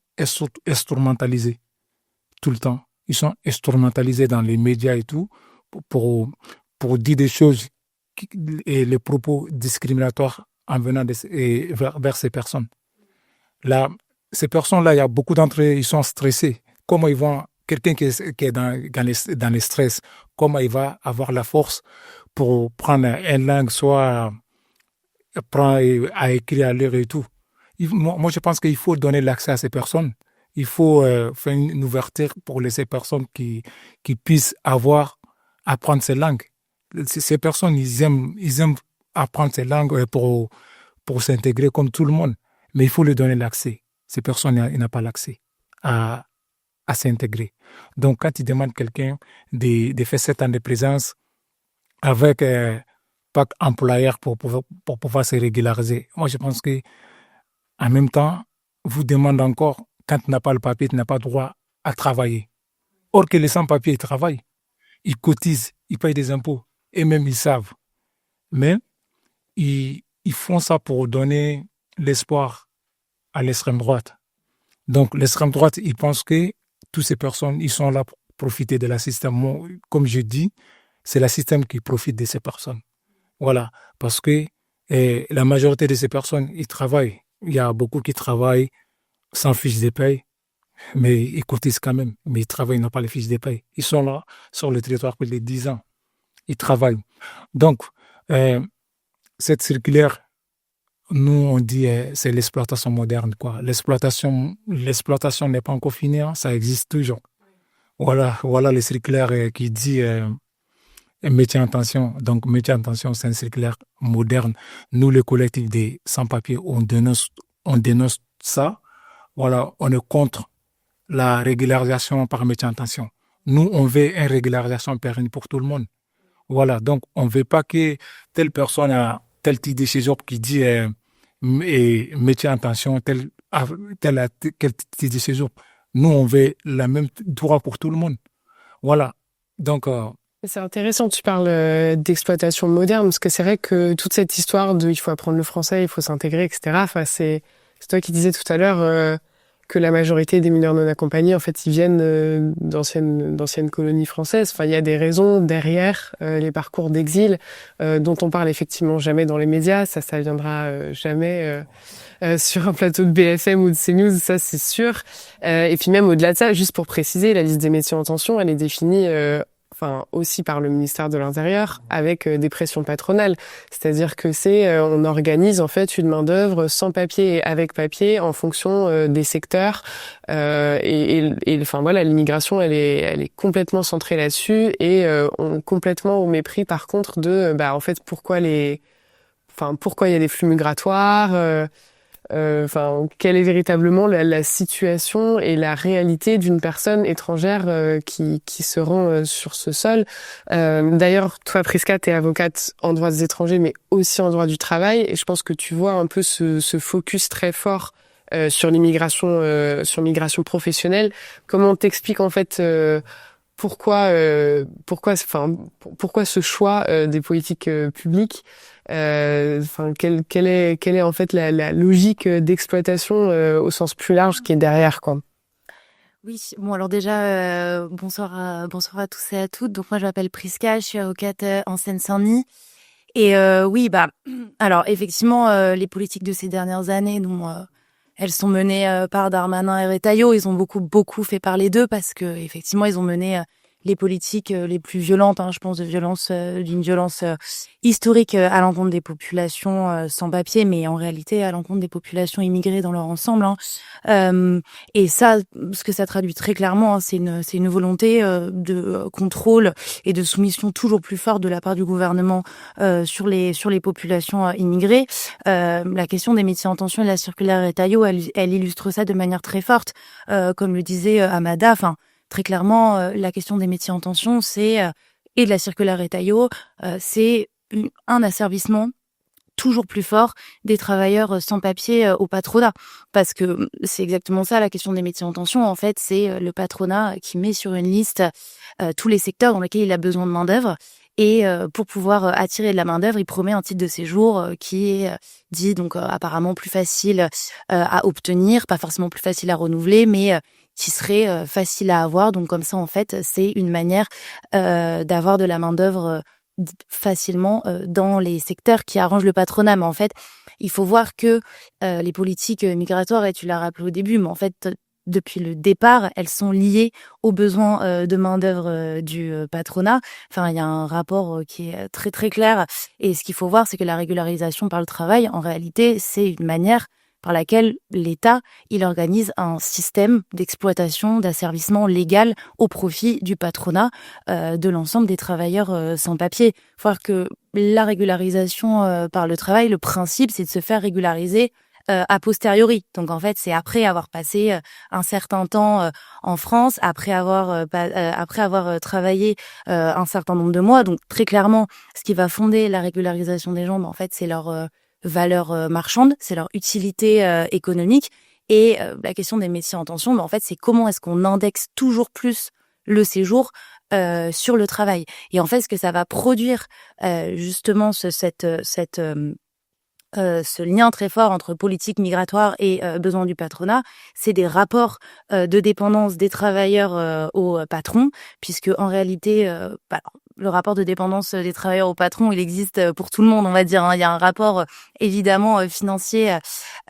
instrumentalisés tout le temps. Ils sont instrumentalisés dans les médias et tout pour dire des choses et les propos discriminatoires en venant vers ces personnes. Là, ces personnes-là, il y a beaucoup d'entre eux, ils sont stressés. Comment ils vont, quelqu'un qui est dans les stress, comment il va avoir la force pour prendre une langue, soit prendre à écrire, à lire et tout. Moi, je pense qu'il faut donner l'accès à ces personnes. Il faut faire une ouverture pour ces personnes qui puissent apprendre ces langues. Ces personnes, ils aiment apprendre ces langues pour s'intégrer comme tout le monde. Mais il faut leur donner l'accès. Ces personnes, ils n'ont pas l'accès à s'intégrer. Donc, quand tu demandes quelqu'un de faire 7 ans de présence avec pas employeur pour pouvoir se régulariser, moi, je pense que en même temps, vous demandez encore, quand tu n'as pas le papier, tu n'as pas droit à travailler. Or que les sans-papiers, ils travaillent. Ils cotisent, ils payent des impôts. Et même, ils savent. Mais ils font ça pour donner l'espoir à l'extrême droite. Donc, l'extrême droite, ils pensent que toutes ces personnes, ils sont là pour profiter de la système. Comme je dis, c'est le système qui profite de ces personnes. Voilà. Parce que la majorité de ces personnes, ils travaillent. Il y a beaucoup qui travaillent sans fiche de paye, mais ils cotisent quand même. Mais ils travaillent, ils n'ont pas les fiches de paye. Ils sont là sur le territoire pour les 10 ans. Ils travaillent. Donc, cette circulaire, nous, on dit c'est l'exploitation moderne, quoi. L'exploitation n'est pas encore finie, hein, ça existe toujours. Voilà le circulaire qui dit métier en tension. Donc, métier en tension, c'est un circulaire moderne. Nous, le collectif des sans-papiers, on dénonce ça. Voilà, on est contre la régularisation par métier en tension. Nous, on veut une régularisation pérenne pour tout le monde. Voilà, donc on ne veut pas que telle personne a tel type de séjour qui dit métier en tension, tel type de séjour. Nous, on veut le même droit pour tout le monde. Voilà, donc... C'est intéressant, tu parles d'exploitation moderne, parce que c'est vrai que toute cette histoire de il faut apprendre le français, il faut s'intégrer, etc. Enfin, c'est toi qui disais tout à l'heure que la majorité des mineurs non accompagnés, en fait, ils viennent d'anciennes colonies françaises. Enfin, il y a des raisons derrière les parcours d'exil dont on parle effectivement jamais dans les médias. Ça viendra jamais sur un plateau de BFM ou de CNews, ça c'est sûr. Et puis même au-delà de ça, juste pour préciser, la liste des métiers en tension, elle est définie aussi par le ministère de l'Intérieur avec des pressions patronales. C'est-à-dire que on organise en fait une main-d'œuvre sans papier et avec papier en fonction des secteurs. L'immigration, elle est complètement centrée là-dessus et complètement au mépris par contre de en fait pourquoi il y a des flux migratoires. Quelle est véritablement la situation et la réalité d'une personne étrangère qui se rend sur ce sol. D'ailleurs, toi, Prisca, t'es avocate en droit des étrangers, mais aussi en droit du travail, et je pense que tu vois un peu ce focus très fort sur l'immigration professionnelle. Comment t'expliques en fait pourquoi ce choix des politiques publiques Enfin, quelle est en fait la logique d'exploitation au sens plus large qui est derrière, quoi. Oui, bon alors déjà bonsoir à tous et à toutes. Donc moi je m'appelle Prisca, je suis avocate en Seine-Saint-Denis. Et oui, bah alors effectivement les politiques de ces dernières années, elles sont menées par Darmanin et Retailleau. Ils ont beaucoup fait parler d'eux parce que effectivement ils ont mené les politiques les plus violentes, je pense, d'une violence historique à l'encontre des populations sans papier, mais en réalité à l'encontre des populations immigrées dans leur ensemble. Et ça, ce que ça traduit très clairement, c'est une volonté de contrôle et de soumission toujours plus forte de la part du gouvernement sur les populations immigrées. La question des métiers en tension et de la circulaire Retailleau, elle illustre ça de manière très forte, comme le disait Amada. Enfin, très clairement, la question des métiers en tension, et de la circulaire Retailleau, c'est un asservissement toujours plus fort des travailleurs sans papier au patronat. Parce que c'est exactement ça, la question des métiers en tension. En fait, c'est le patronat qui met sur une liste tous les secteurs dans lesquels il a besoin de main-d'œuvre. Et pour pouvoir attirer de la main-d'œuvre, il promet un titre de séjour qui est dit donc apparemment plus facile à obtenir, pas forcément plus facile à renouveler, mais qui serait facile à avoir. Donc comme ça, en fait, c'est une manière d'avoir de la main-d'œuvre facilement dans les secteurs qui arrangent le patronat. Mais en fait, il faut voir que les politiques migratoires, et tu l'as rappelé au début, mais en fait, depuis le départ, elles sont liées aux besoins de main-d'œuvre du patronat. Enfin, il y a un rapport qui est très très clair. Et ce qu'il faut voir, c'est que la régularisation par le travail, en réalité, c'est une manière par laquelle l'État, il organise un système d'exploitation, d'asservissement légal au profit du patronat de l'ensemble des travailleurs sans papier. Il faut voir que la régularisation par le travail, le principe, c'est de se faire régulariser a posteriori. Donc en fait, c'est après avoir passé un certain temps en France, après avoir travaillé un certain nombre de mois. Donc très clairement, ce qui va fonder la régularisation des gens, en fait, c'est leur valeur marchande, c'est leur utilité économique. Et la question des métiers en tension, en fait, c'est comment est-ce qu'on indexe toujours plus le séjour sur le travail. Et en fait, ce que ça va produire justement ce lien très fort entre politique migratoire et besoin du patronat, c'est des rapports de dépendance des travailleurs au patron, puisque en réalité, le rapport de dépendance des travailleurs au patron, il existe pour tout le monde, on va dire. Il y a un rapport évidemment financier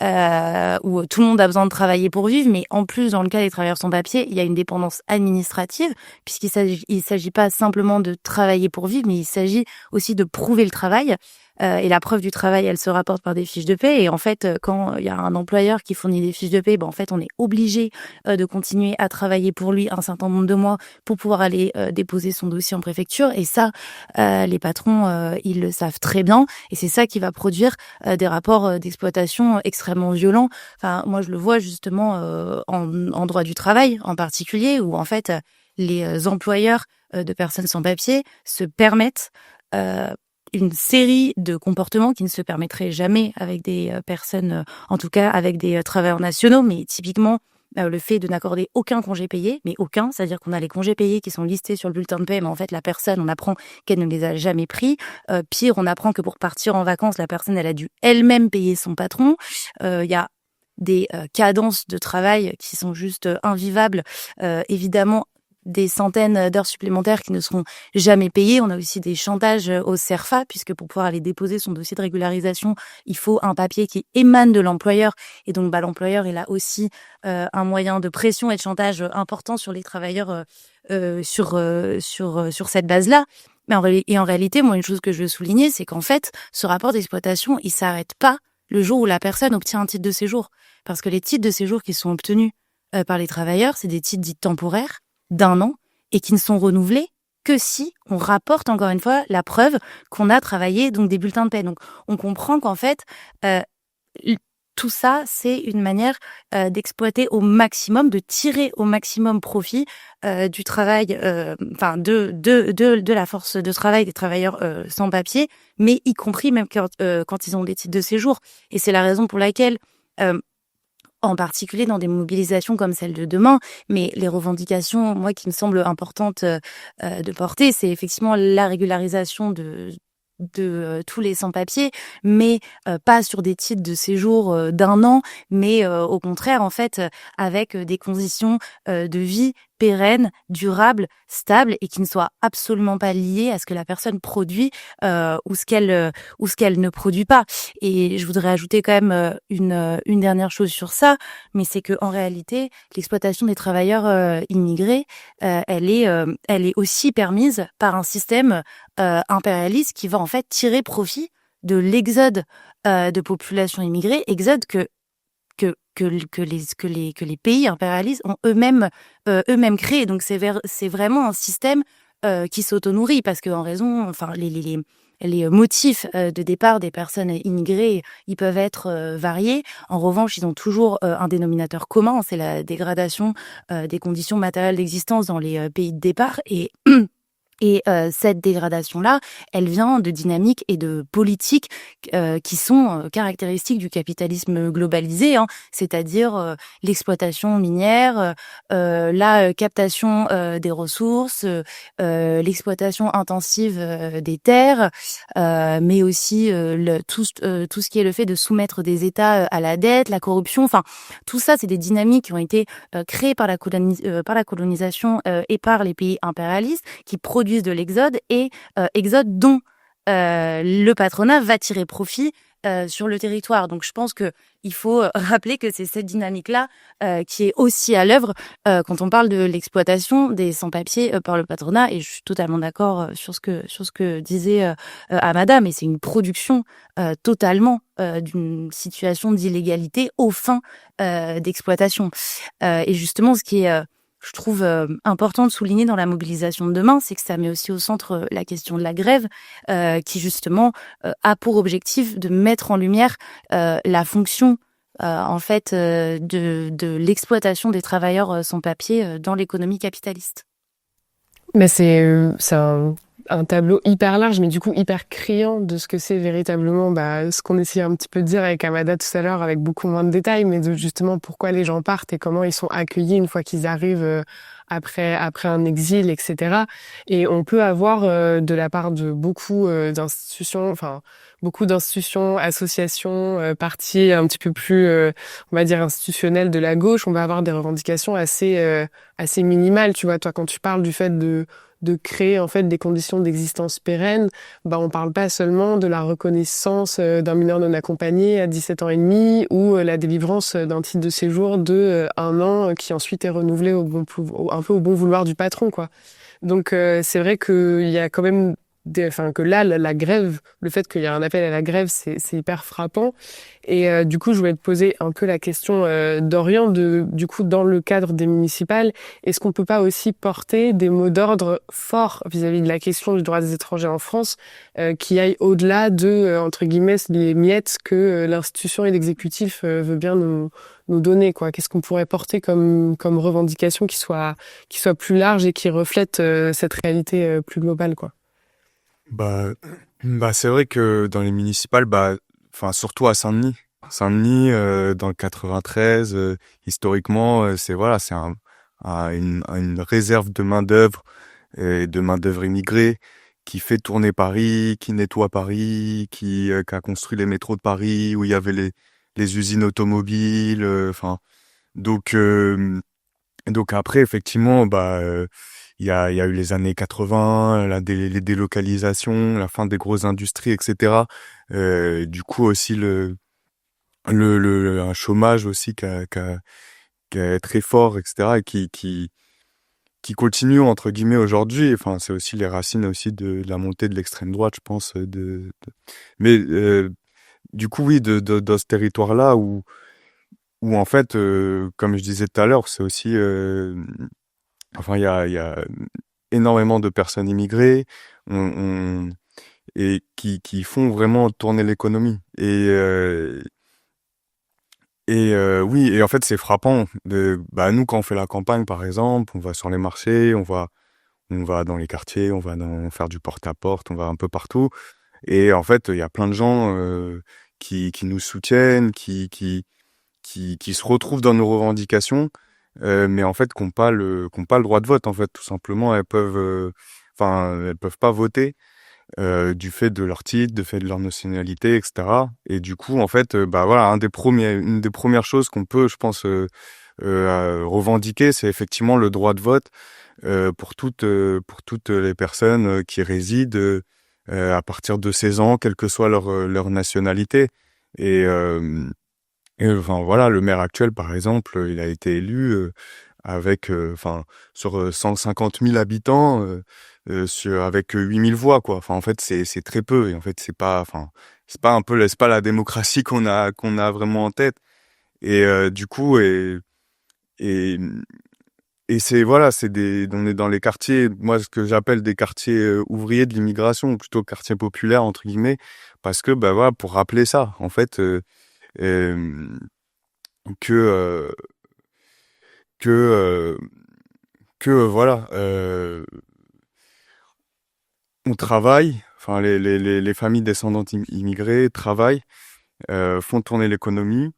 où tout le monde a besoin de travailler pour vivre, mais en plus, dans le cas des travailleurs sans papier, il y a une dépendance administrative, puisqu'il s'agit pas simplement de travailler pour vivre, mais il s'agit aussi de prouver le travail. Et la preuve du travail, elle se rapporte par des fiches de paie. Et en fait, quand il y a un employeur qui fournit des fiches de paie, en fait, on est obligé de continuer à travailler pour lui un certain nombre de mois pour pouvoir aller déposer son dossier en préfecture. Et ça, les patrons, ils le savent très bien. Et c'est ça qui va produire des rapports d'exploitation extrêmement violents. Enfin, moi, je le vois justement en droit du travail en particulier, où en fait, les employeurs de personnes sans papier se permettent une série de comportements qui ne se permettraient jamais avec des personnes, en tout cas avec des travailleurs nationaux, mais typiquement le fait de n'accorder aucun congé payé, mais aucun, c'est-à-dire qu'on a les congés payés qui sont listés sur le bulletin de paie, mais en fait la personne, on apprend qu'elle ne les a jamais pris. Pire, on apprend que pour partir en vacances, la personne, elle a dû elle-même payer son patron. Il y a des cadences de travail qui sont juste invivables, évidemment, des centaines d'heures supplémentaires qui ne seront jamais payées. On a aussi des chantages au CERFA, puisque pour pouvoir aller déposer son dossier de régularisation, il faut un papier qui émane de l'employeur. Et donc, l'employeur, il a aussi un moyen de pression et de chantage important sur les travailleurs sur cette base-là. Mais en réalité, moi, une chose que je veux souligner, c'est qu'en fait, ce rapport d'exploitation, il s'arrête pas le jour où la personne obtient un titre de séjour. Parce que les titres de séjour qui sont obtenus par les travailleurs, c'est des titres dits temporaires, d'1 an, et qui ne sont renouvelés que si on rapporte encore une fois la preuve qu'on a travaillé, donc des bulletins de paie. Donc on comprend qu'en fait tout ça, c'est une manière d'exploiter au maximum, de tirer au maximum profit du travail, de la force de travail des travailleurs sans papier, mais y compris même quand ils ont des titres de séjour. Et c'est la raison pour laquelle en particulier dans des mobilisations comme celle de demain, mais les revendications, moi, qui me semblent importantes de porter, c'est effectivement la régularisation tous les sans-papiers, mais pas sur des titres de séjour d'1 an, mais au contraire, en fait, avec des conditions de vie pérennes, durables, stables et qui ne soient absolument pas liées à ce que la personne produit ou ce qu'elle ne produit pas. Et je voudrais ajouter quand même une dernière chose sur ça, mais c'est que en réalité, l'exploitation des travailleurs immigrés, elle est aussi permise par un système impérialiste qui va en fait tirer profit de l'exode de population immigrée, exode que les pays impérialistes ont eux-mêmes créé. Donc c'est vraiment un système qui s'auto-nourrit parce que en raison, enfin les motifs de départ des personnes immigrées, ils peuvent être variés. En revanche, ils ont toujours un dénominateur commun, c'est la dégradation des conditions matérielles d'existence dans les pays de départ et cette dégradation-là, elle vient de dynamiques et de politiques qui sont caractéristiques du capitalisme globalisé, hein, c'est-à-dire l'exploitation minière, la captation des ressources, l'exploitation intensive des terres, mais aussi tout ce qui est le fait de soumettre des États à la dette, la corruption. Enfin, tout ça, c'est des dynamiques qui ont été créées par la colonisation et par les pays impérialistes qui produisent de l'exode et exode dont le patronat va tirer profit sur le territoire. Donc je pense que il faut rappeler que c'est cette dynamique-là qui est aussi à l'œuvre quand on parle de l'exploitation des sans-papiers par le patronat. Et je suis totalement d'accord sur ce que disait Amada, mais c'est une production totalement d'une situation d'illégalité aux fins d'exploitation. Et justement, ce qui est je trouve important de souligner dans la mobilisation de demain, c'est que ça met aussi au centre la question de la grève, qui justement a pour objectif de mettre en lumière la fonction en fait de l'exploitation des travailleurs sans papier dans l'économie capitaliste. Mais c'est un tableau hyper large, mais du coup hyper criant de ce que c'est véritablement ce qu'on essayait un petit peu de dire avec Amada tout à l'heure, avec beaucoup moins de détails, mais de justement pourquoi les gens partent et comment ils sont accueillis une fois qu'ils arrivent après un exil, etc. Et on peut avoir de la part de beaucoup d'institutions, associations, partis un petit peu plus, on va dire, institutionnels de la gauche, on va avoir des revendications assez minimales. Tu vois, toi, quand tu parles du fait de créer en fait des conditions d'existence pérennes, on parle pas seulement de la reconnaissance d'un mineur non accompagné à 17 ans et demi ou la délivrance d'un titre de séjour de 1 an qui ensuite est renouvelé un peu au bon vouloir du patron, quoi. Donc c'est vrai qu'il y a quand même que là la grève, le fait qu'il y a un appel à la grève, c'est hyper frappant. Et du coup, je voulais te poser un peu la question d'Orient, du coup, dans le cadre des municipales, est-ce qu'on peut pas aussi porter des mots d'ordre forts vis-à-vis de la question du droit des étrangers en France, qui aillent au-delà de, entre guillemets, les miettes que l'institution et l'exécutif veut bien nous donner, quoi. Qu'est-ce qu'on pourrait porter comme revendication qui soit plus large et qui reflète cette réalité plus globale, quoi. C'est vrai que dans les municipales, surtout à Saint-Denis. Saint-Denis, dans le 93, historiquement, c'est une réserve de main-d'œuvre et de main-d'œuvre immigrée qui fait tourner Paris, qui nettoie Paris, qui a construit les métros de Paris, où il y avait les usines automobiles. Donc après, effectivement, il y a eu les années 80, les délocalisations, la fin des grosses industries, etc. Du coup aussi un chômage aussi qui est très fort, etc. Et qui continue entre guillemets aujourd'hui. Enfin, c'est aussi les racines aussi de la montée de l'extrême droite, je pense. Mais du coup, oui, dans ce territoire-là où en fait, comme je disais tout à l'heure, c'est aussi il y a énormément de personnes immigrées et qui font vraiment tourner l'économie. Oui, et en fait, c'est frappant. Nous, quand on fait la campagne, par exemple, on va sur les marchés, on va dans les quartiers, on va faire du porte-à-porte, on va un peu partout. Et en fait, il y a plein de gens qui nous soutiennent, qui se retrouvent dans nos revendications, mais en fait, qui n'ont pas le droit de vote, en fait, tout simplement. Elles peuvent pas voter. du fait de leur titre, du fait de leur nationalité, etc. Et du coup, en fait, voilà, une des premières choses qu'on peut, je pense, revendiquer, c'est effectivement le droit de vote pour toutes les personnes qui résident à partir de 16 ans, quelle que soit leur nationalité. Et enfin voilà, le maire actuel, par exemple, il a été élu avec, sur 150 000 habitants, avec 8 000 voix, quoi. Enfin, en fait, c'est très peu. Et en fait, c'est pas la démocratie qu'on a vraiment en tête. Et du coup, et c'est voilà, on est dans les quartiers, moi ce que j'appelle des quartiers ouvriers de l'immigration, ou plutôt quartiers populaires entre guillemets, parce que voilà, pour rappeler ça, en fait, euh, que euh, que euh, voilà, on travaille, enfin les familles descendantes immigrées travaillent, font tourner l'économie.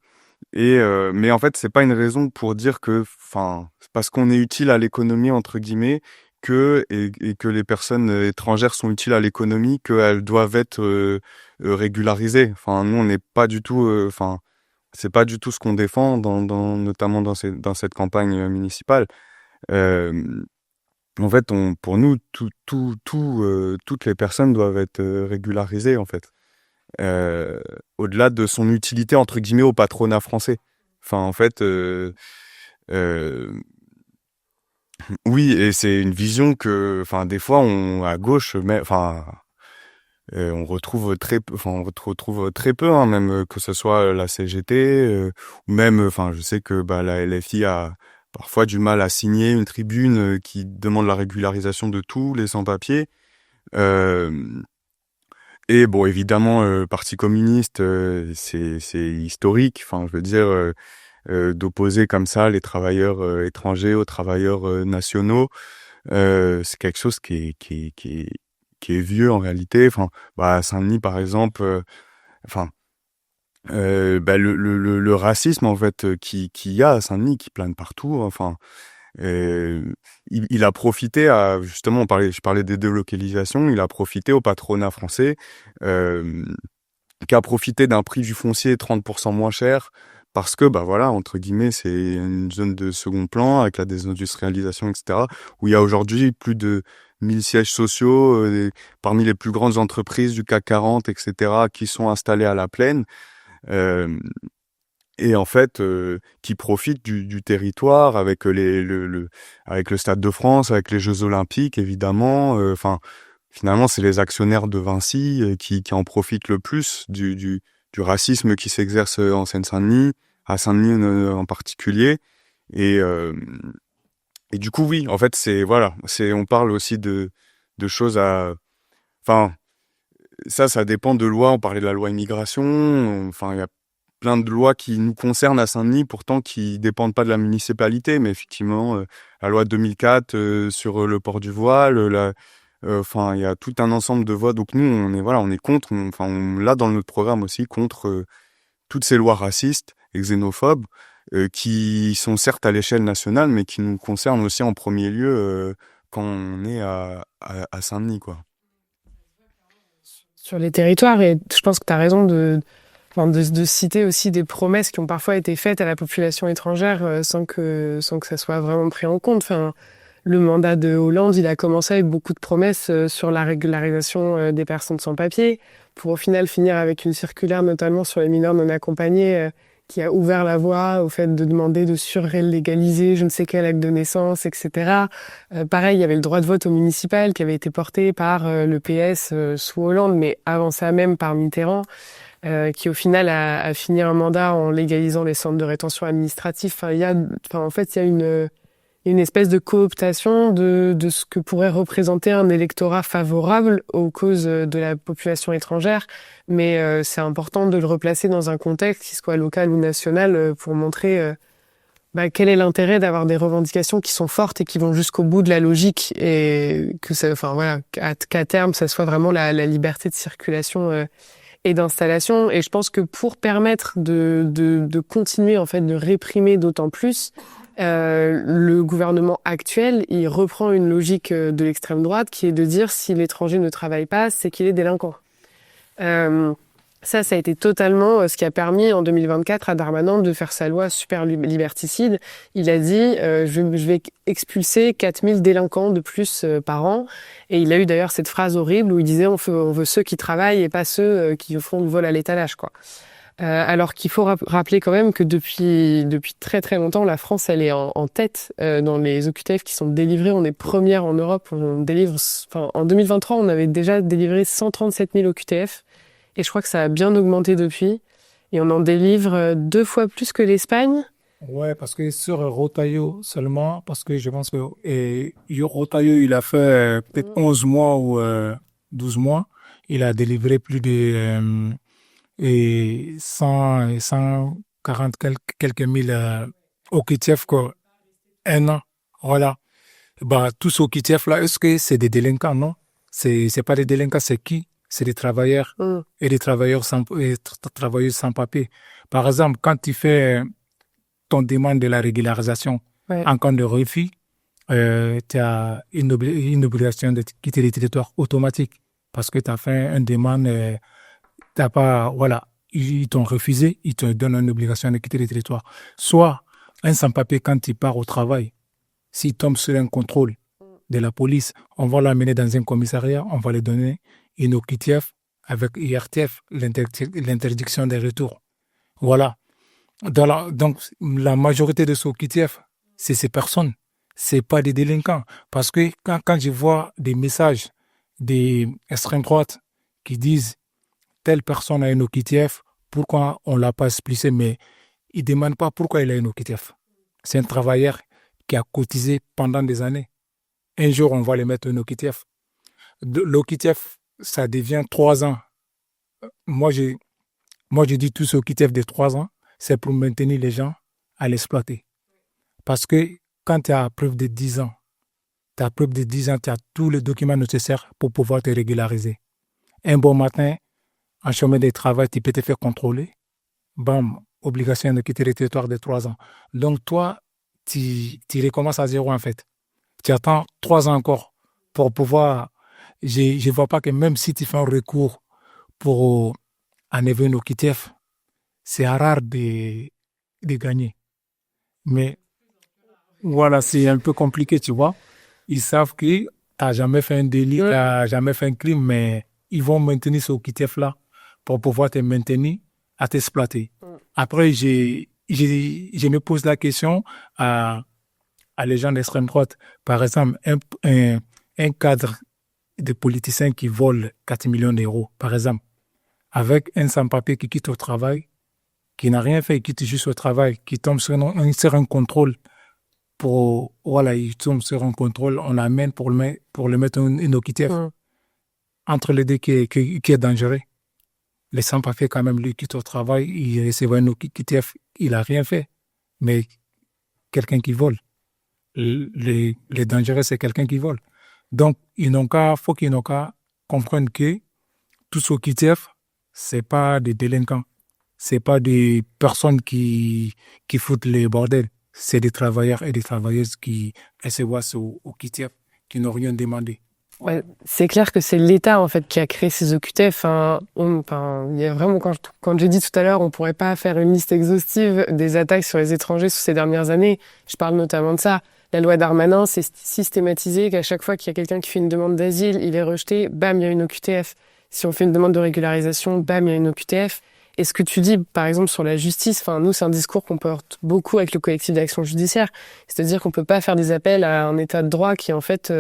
Et mais en fait, c'est pas une raison pour dire que, enfin, c'est parce qu'on est utile à l'économie entre guillemets et que les personnes étrangères sont utiles à l'économie qu'elles doivent être régularisées. Enfin, nous, on n'est pas du tout, enfin, c'est pas du tout ce qu'on défend notamment dans cette campagne municipale. Euh, En fait, pour nous, toutes les personnes doivent être régularisées en fait. Euh, Au-delà de son utilité entre guillemets au patronat français. Enfin, en fait, euh, oui, et c'est une vision que, enfin, des fois, à gauche, mais, enfin, on retrouve retrouve très peu, hein, même que ce soit la CGT, ou même, enfin, je sais que la LFI a parfois du mal à signer une tribune qui demande la régularisation de tous les sans-papiers. Euh, Et bon, évidemment, Parti communiste, c'est historique. Enfin, je veux dire, d'opposer comme ça les travailleurs étrangers aux travailleurs nationaux, c'est quelque chose qui est vieux en réalité. Enfin, à Saint-Denis, par exemple, enfin, le racisme en fait qui y a à Saint-Denis, qui plane partout. Enfin, il a profité justement, je parlais des délocalisations, il a profité au patronat français, euh, qui a profité d'un prix du foncier 30% moins cher, parce que, voilà, entre guillemets, c'est une zone de second plan, avec la désindustrialisation, etc., où il y a aujourd'hui plus de 1000 sièges sociaux, parmi les plus grandes entreprises du CAC 40, etc., qui sont installées à la plaine. Euh, et en fait qui profitent du territoire avec avec le Stade de France, avec les Jeux Olympiques évidemment. Enfin, finalement, c'est les actionnaires de Vinci qui en profitent le plus du racisme qui s'exerce en Seine-Saint-Denis, à Saint-Denis en particulier. Et et du coup, oui, en fait, on parle aussi de choses enfin, ça dépend de lois. On parlait de la loi immigration. Enfin, il y a plein de lois qui nous concernent à Saint-Denis, pourtant qui dépendent pas de la municipalité, mais effectivement, la loi 2004 sur le port du voile, enfin, il y a tout un ensemble de voies. Donc nous, on est contre, on l'a dans notre programme aussi, contre toutes ces lois racistes et xénophobes, qui sont certes à l'échelle nationale, mais qui nous concernent aussi en premier lieu quand on est à Saint-Denis, quoi. Sur les territoires, et je pense que tu as raison de citer aussi des promesses qui ont parfois été faites à la population étrangère sans que ça soit vraiment pris en compte. Enfin, le mandat de Hollande, il a commencé avec beaucoup de promesses sur la régularisation des personnes sans papier, pour au final finir avec une circulaire notamment sur les mineurs non accompagnés qui a ouvert la voie au fait de demander de surlégaliser je ne sais quel acte de naissance, etc. Pareil, il y avait le droit de vote au municipal qui avait été porté par le PS sous Hollande, mais avant ça même par Mitterrand. Qui au final a fini un mandat en légalisant les centres de rétention administrative. Enfin, il y a une espèce de cooptation de ce que pourrait représenter un électorat favorable aux causes de la population étrangère. Mais c'est important de le replacer dans un contexte, qu'il soit local ou national, pour montrer quel est l'intérêt d'avoir des revendications qui sont fortes et qui vont jusqu'au bout de la logique et que ça, enfin voilà, qu'à terme, ça soit vraiment la liberté de circulation et d'installation. Et je pense que pour permettre de continuer en fait de réprimer d'autant plus, Le gouvernement actuel, il reprend une logique de l'extrême droite qui est de dire si l'étranger ne travaille pas, c'est qu'il est délinquant. Ça a été totalement ce qui a permis en 2024 à Darmanin de faire sa loi super liberticide. Il a dit je vais expulser 4000 délinquants de plus par an. Et il a eu d'ailleurs cette phrase horrible où il disait on veut ceux qui travaillent et pas ceux qui font le vol à l'étalage, quoi. Alors qu'il faut rappeler quand même que depuis très très longtemps, la France elle est en tête dans les OQTF qui sont délivrés. On est première en Europe. On délivre, en 2023, on avait déjà délivré 137 000 OQTF. Et je crois que ça a bien augmenté depuis. Et on en délivre 2 fois plus que l'Espagne. Ouais, parce que sur Rotaillot seulement, parce que je pense que Rotaillot, il a fait peut-être 11 mois ou 12 mois. Il a délivré plus de 140 quelques mille OQTF, quoi. Un an. Voilà. Bah, tous ces OQTF là, est-ce que c'est des délinquants, non? C'est pas des délinquants, c'est qui? C'est des travailleurs et des travailleurs travailleuses sans papier. Par exemple, quand tu fais ton demande de la régularisation en cas de refus, tu as une obligation de quitter le territoire automatique parce que tu as fait une demande, t'as pas, voilà, ils t'ont refusé, ils te donnent une obligation de quitter le territoire. Soit un sans-papier quand il part au travail, s'il tombe sur un contrôle de la police, on va l'amener dans un commissariat, on va lui donner une OQTF avec IRTF, l'interdiction des retours. Voilà. Donc, la majorité de ces OQTF, c'est ces personnes. C'est pas des délinquants. Parce que quand je vois des messages des extrêmes droites qui disent telle personne a une OQTF, pourquoi on l'a pas explicé, mais ils demandent pas pourquoi il a une OQTF. C'est un travailleur qui a cotisé pendant des années. Un jour, on va lui mettre une OQTF. L'OQTF, ça devient 3 ans. Moi, je dis tout ce OQTF de 3 ans, c'est pour maintenir les gens à l'exploiter. Parce que quand tu as preuve de 10 ans, tu as tous les documents nécessaires pour pouvoir te régulariser. Un bon matin, en chemin de travail, tu peux te faire contrôler. Bam, obligation de quitter le territoire de 3 ans. Donc toi, tu recommences à zéro en fait. Tu attends 3 ans encore pour pouvoir... Je ne vois pas que même si tu fais un recours pour enlever une OQTF, c'est rare de gagner. Mais voilà, c'est un peu compliqué, tu vois. Ils savent que tu n'as jamais fait un délit, tu n'as jamais fait un crime, mais ils vont maintenir ce OQTF-là pour pouvoir te maintenir à t'exploiter. Après, je me pose la question à les gens d'extrême droite. Par exemple, un cadre de politiciens qui volent 4 millions d'euros, par exemple, avec un sans-papier qui quitte au travail, qui n'a rien fait, qui quitte juste au travail, qui tombe sur un contrôle, il tombe sur un contrôle, on l'amène pour le mettre une OQTF. Entre les deux qui est dangereux. Les sans-papiers, quand même, lui, quitte au travail, il recevait une OQTF, il n'a rien fait. Mais quelqu'un qui vole. Les dangereux, c'est quelqu'un qui vole. Donc, faut qu'ils n'ont qu'à comprendre que tous ceux qui TF, c'est pas des délinquants. C'est pas des personnes qui foutent les bordels. C'est des travailleurs et des travailleuses qui recevront au OQTF, qui n'ont rien demandé. Ouais, c'est clair que c'est l'État en fait qui a créé ces OQTF. Il y a vraiment, quand j'ai dit tout à l'heure, on pourrait pas faire une liste exhaustive des attaques sur les étrangers sous ces dernières années. Je parle notamment de ça. La loi Darmanin, c'est systématisé qu'à chaque fois qu'il y a quelqu'un qui fait une demande d'asile, il est rejeté, bam, il y a une OQTF. Si on fait une demande de régularisation, bam, il y a une OQTF. Et ce que tu dis, par exemple, sur la justice, nous, c'est un discours qu'on porte beaucoup avec le collectif d'action judiciaire. C'est-à-dire qu'on peut pas faire des appels à un état de droit qui, en fait,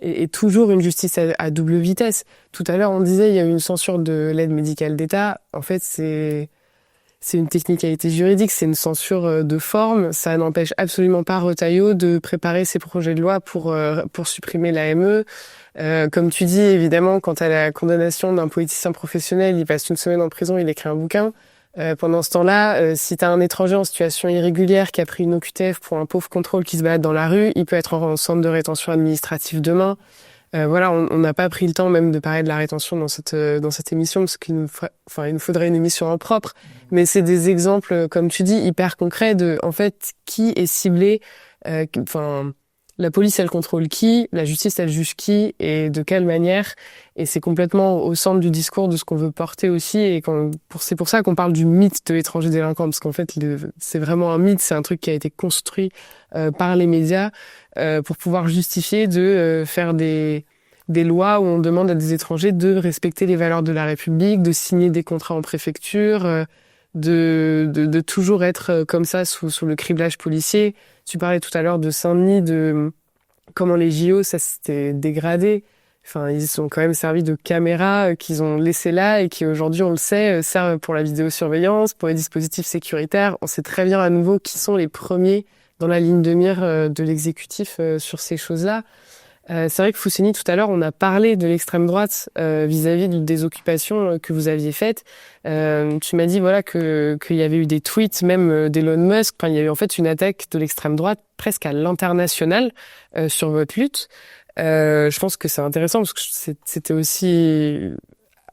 est toujours une justice à double vitesse. Tout à l'heure, on disait, il y a eu une censure de l'aide médicale d'État. En fait, c'est une technicalité juridique, c'est une censure de forme. Ça n'empêche absolument pas Retailleau de préparer ses projets de loi pour supprimer l'AME. Comme tu dis, évidemment, quant à la condamnation d'un politicien professionnel, il passe une semaine en prison, il écrit un bouquin. Pendant ce temps-là, si tu as un étranger en situation irrégulière qui a pris une OQTF pour un pauvre contrôle qui se balade dans la rue, il peut être en centre de rétention administrative demain. Voilà, on n'a pas pris le temps même de parler de la rétention dans cette émission parce il nous faudrait une émission en propre. Mais c'est des exemples, comme tu dis, hyper concrets de, en fait, qui est ciblé. La police, elle contrôle qui, la justice, elle juge qui, et de quelle manière. Et c'est complètement au centre du discours de ce qu'on veut porter aussi. Et c'est pour ça qu'on parle du mythe de l'étranger délinquant, parce qu'en fait, c'est vraiment un mythe, c'est un truc qui a été construit par les médias pour pouvoir justifier de faire des lois où on demande à des étrangers de respecter les valeurs de la République, de signer des contrats en préfecture, de toujours être comme ça sous le criblage policier. Tu parlais tout à l'heure de Saint-Denis, de comment les JO, ça s'était dégradé. Enfin, ils sont quand même servis de caméras qu'ils ont laissées là et qui aujourd'hui, on le sait, servent pour la vidéosurveillance, pour les dispositifs sécuritaires. On sait très bien à nouveau qui sont les premiers dans la ligne de mire de l'exécutif sur ces choses-là. C'est vrai que Fousseni, tout à l'heure, on a parlé de l'extrême droite vis-à-vis des occupations que vous aviez faites. Tu m'as dit voilà qu'il y avait eu des tweets même d'Elon Musk. Enfin, il y avait en fait une attaque de l'extrême droite presque à l'international sur votre lutte. Je pense que c'est intéressant parce que c'était aussi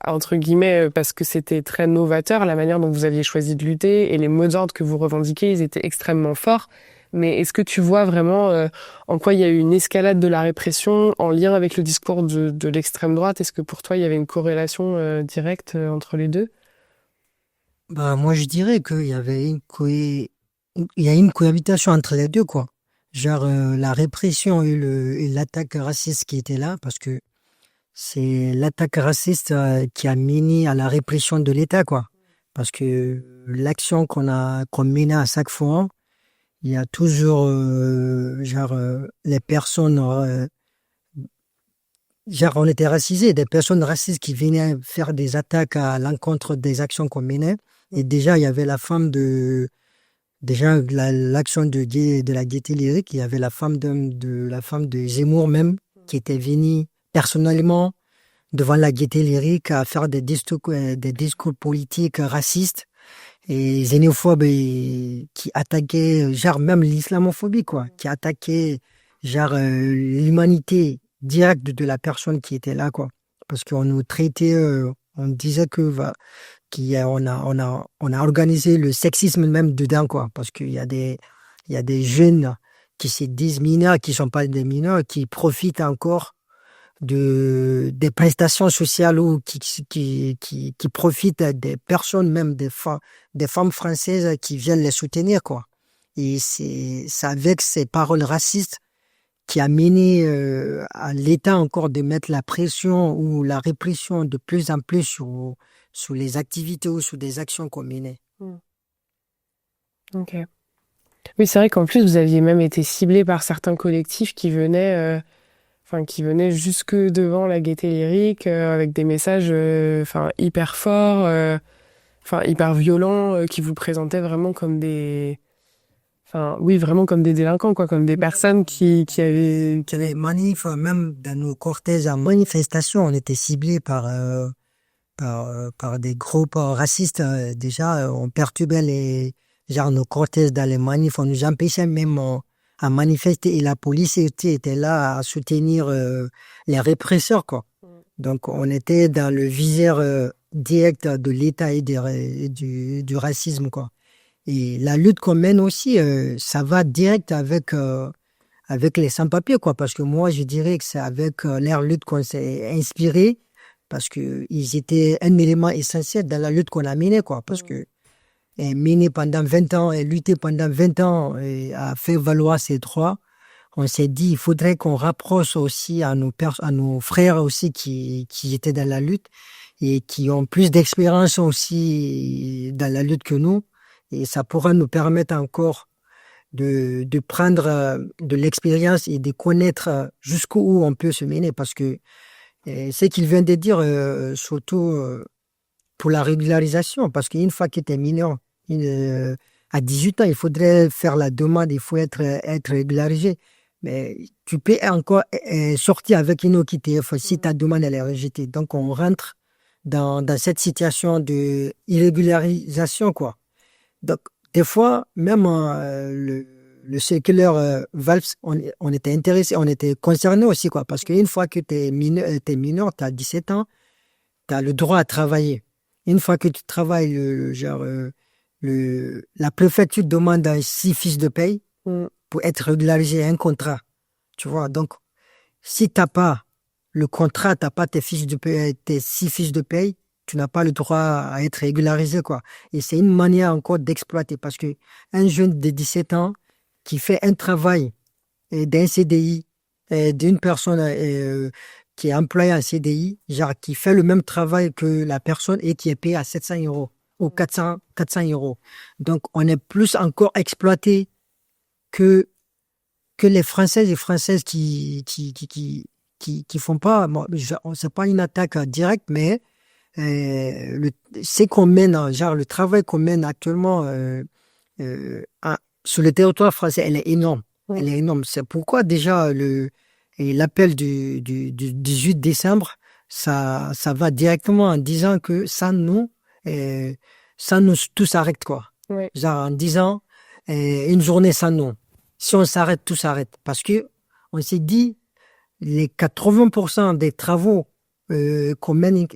entre guillemets parce que c'était très novateur la manière dont vous aviez choisi de lutter et les mots d'ordre que vous revendiquez, ils étaient extrêmement forts. Mais est-ce que tu vois vraiment en quoi il y a eu une escalade de la répression en lien avec le discours de l'extrême droite? Est-ce que pour toi, il y avait une corrélation directe entre les deux? Bah, moi, je dirais qu'il y avait il y a une cohabitation entre les deux, quoi. Genre, la répression et l'attaque raciste qui était là, parce que c'est l'attaque raciste qui a mené à la répression de l'État, quoi. Parce que l'action qu'on menait à chaque fois, il y a toujours, les personnes, on était racisés, des personnes racistes qui venaient faire des attaques à l'encontre des actions qu'on menait. Et déjà, il y avait l'action de la Gaîté Lyrique, il y avait la femme de Zemmour même, qui était venue personnellement devant la Gaîté Lyrique à faire des discours politiques racistes et xénophobes et qui attaquaient, genre, même l'islamophobie, quoi, qui attaquait, genre, l'humanité directe de la personne qui était là, quoi. Parce qu'on nous traitait, on disait on a organisé le sexisme même dedans, quoi. Parce qu'il y a des jeunes qui se disent mineurs, qui sont pas des mineurs, qui profitent encore des prestations sociales ou qui profitent des personnes, même des femmes françaises qui viennent les soutenir, quoi. Et c'est avec ces paroles racistes qui a mené à l'État encore de mettre la pression ou la répression de plus en plus sur les activités ou sur des actions qu'on menait. Ok. Oui, c'est vrai qu'en plus, vous aviez même été ciblé par certains collectifs qui venaient jusque devant la Gaîté Lyrique avec des messages hyper forts, hyper violents, qui vous présentaient vraiment comme vraiment comme des délinquants, quoi, comme des personnes qui Les manifs, même dans nos cortèges en manifestation, on était ciblés par des groupes racistes. Déjà, on perturbait nos cortèges dans les manifs, on nous empêchait même à manifester et la police était là à soutenir les répresseurs, quoi. Donc, on était dans le viseur direct de l'État et du racisme, quoi. Et la lutte qu'on mène aussi, ça va direct avec les sans-papiers, quoi. Parce que moi, je dirais que c'est avec leur lutte qu'on s'est inspiré, parce que ils étaient un élément essentiel dans la lutte qu'on a menée, quoi. Parce que mener pendant 20 ans et lutter pendant 20 ans et à faire valoir ses droits, on s'est dit il faudrait qu'on rapproche aussi à nos frères aussi qui étaient dans la lutte et qui ont plus d'expérience aussi dans la lutte que nous. Et ça pourra nous permettre encore de prendre de l'expérience et de connaître jusqu'où on peut se mener. Parce que ce qu'il vient de dire, surtout pour la régularisation, parce qu'une fois que tu es mineur, à 18 ans, il faudrait faire la demande, il faut être régularisé. Mais tu peux encore sortir avec une OQTF si ta demande elle est rejetée. Donc, on rentre dans cette situation de irrégularisation, quoi. Donc, des fois, même le circulaire Valls, on était intéressé, on était concerné aussi, quoi. Parce qu'une fois que t'es mineur, t'as 17 ans, t'as le droit à travailler. Une fois que tu travailles, la préfecture demande 6 fiches de paye pour être régularisé un contrat. Tu vois, donc, si t'as pas le contrat, t'as pas tes 6 fiches de paye, tu n'as pas le droit à être régularisé, quoi. Et c'est une manière encore d'exploiter parce que un jeune de 17 ans qui fait un travail d'un CDI, d'une personne qui est employée en CDI, genre qui fait le même travail que la personne et qui est payé à 700 € ou 400 €. Donc, on est plus encore exploité que les Françaises et Françaises qui font pas, bon, c'est pas une attaque directe, mais c'est qu'on mène, genre le travail qu'on mène actuellement sur le territoire français, elle est énorme. Oui. Elle est énorme. C'est pourquoi déjà l'appel du 18 décembre, ça va directement en disant que sans nous, tout s'arrête, quoi. Oui. Genre en disant une journée sans nous. Si on s'arrête, tout s'arrête. Parce que on s'est dit, les 80% des travaux qu'on mène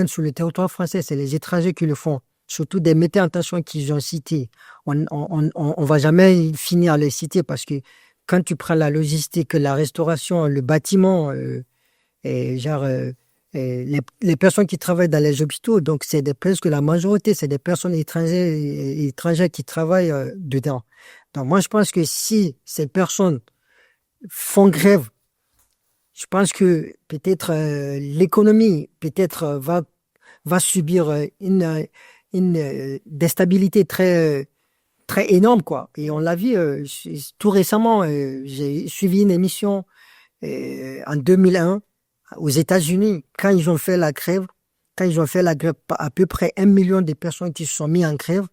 sur le territoire français, c'est les étrangers qui le font. Surtout des métiers en tension qu'ils ont cités. On va jamais finir à les citer parce que quand tu prends la logistique, la restauration, le bâtiment, les personnes qui travaillent dans les hôpitaux, donc presque la majorité, c'est des personnes étrangères qui travaillent dedans. Donc moi, je pense que si ces personnes font grève, je pense que peut-être l'économie peut-être va subir une déstabilité très très énorme, quoi. Et on l'a vu tout récemment. J'ai suivi une émission en 2001 aux États-Unis quand ils ont fait la grève. À peu près 1 million de personnes qui se sont mis en grève.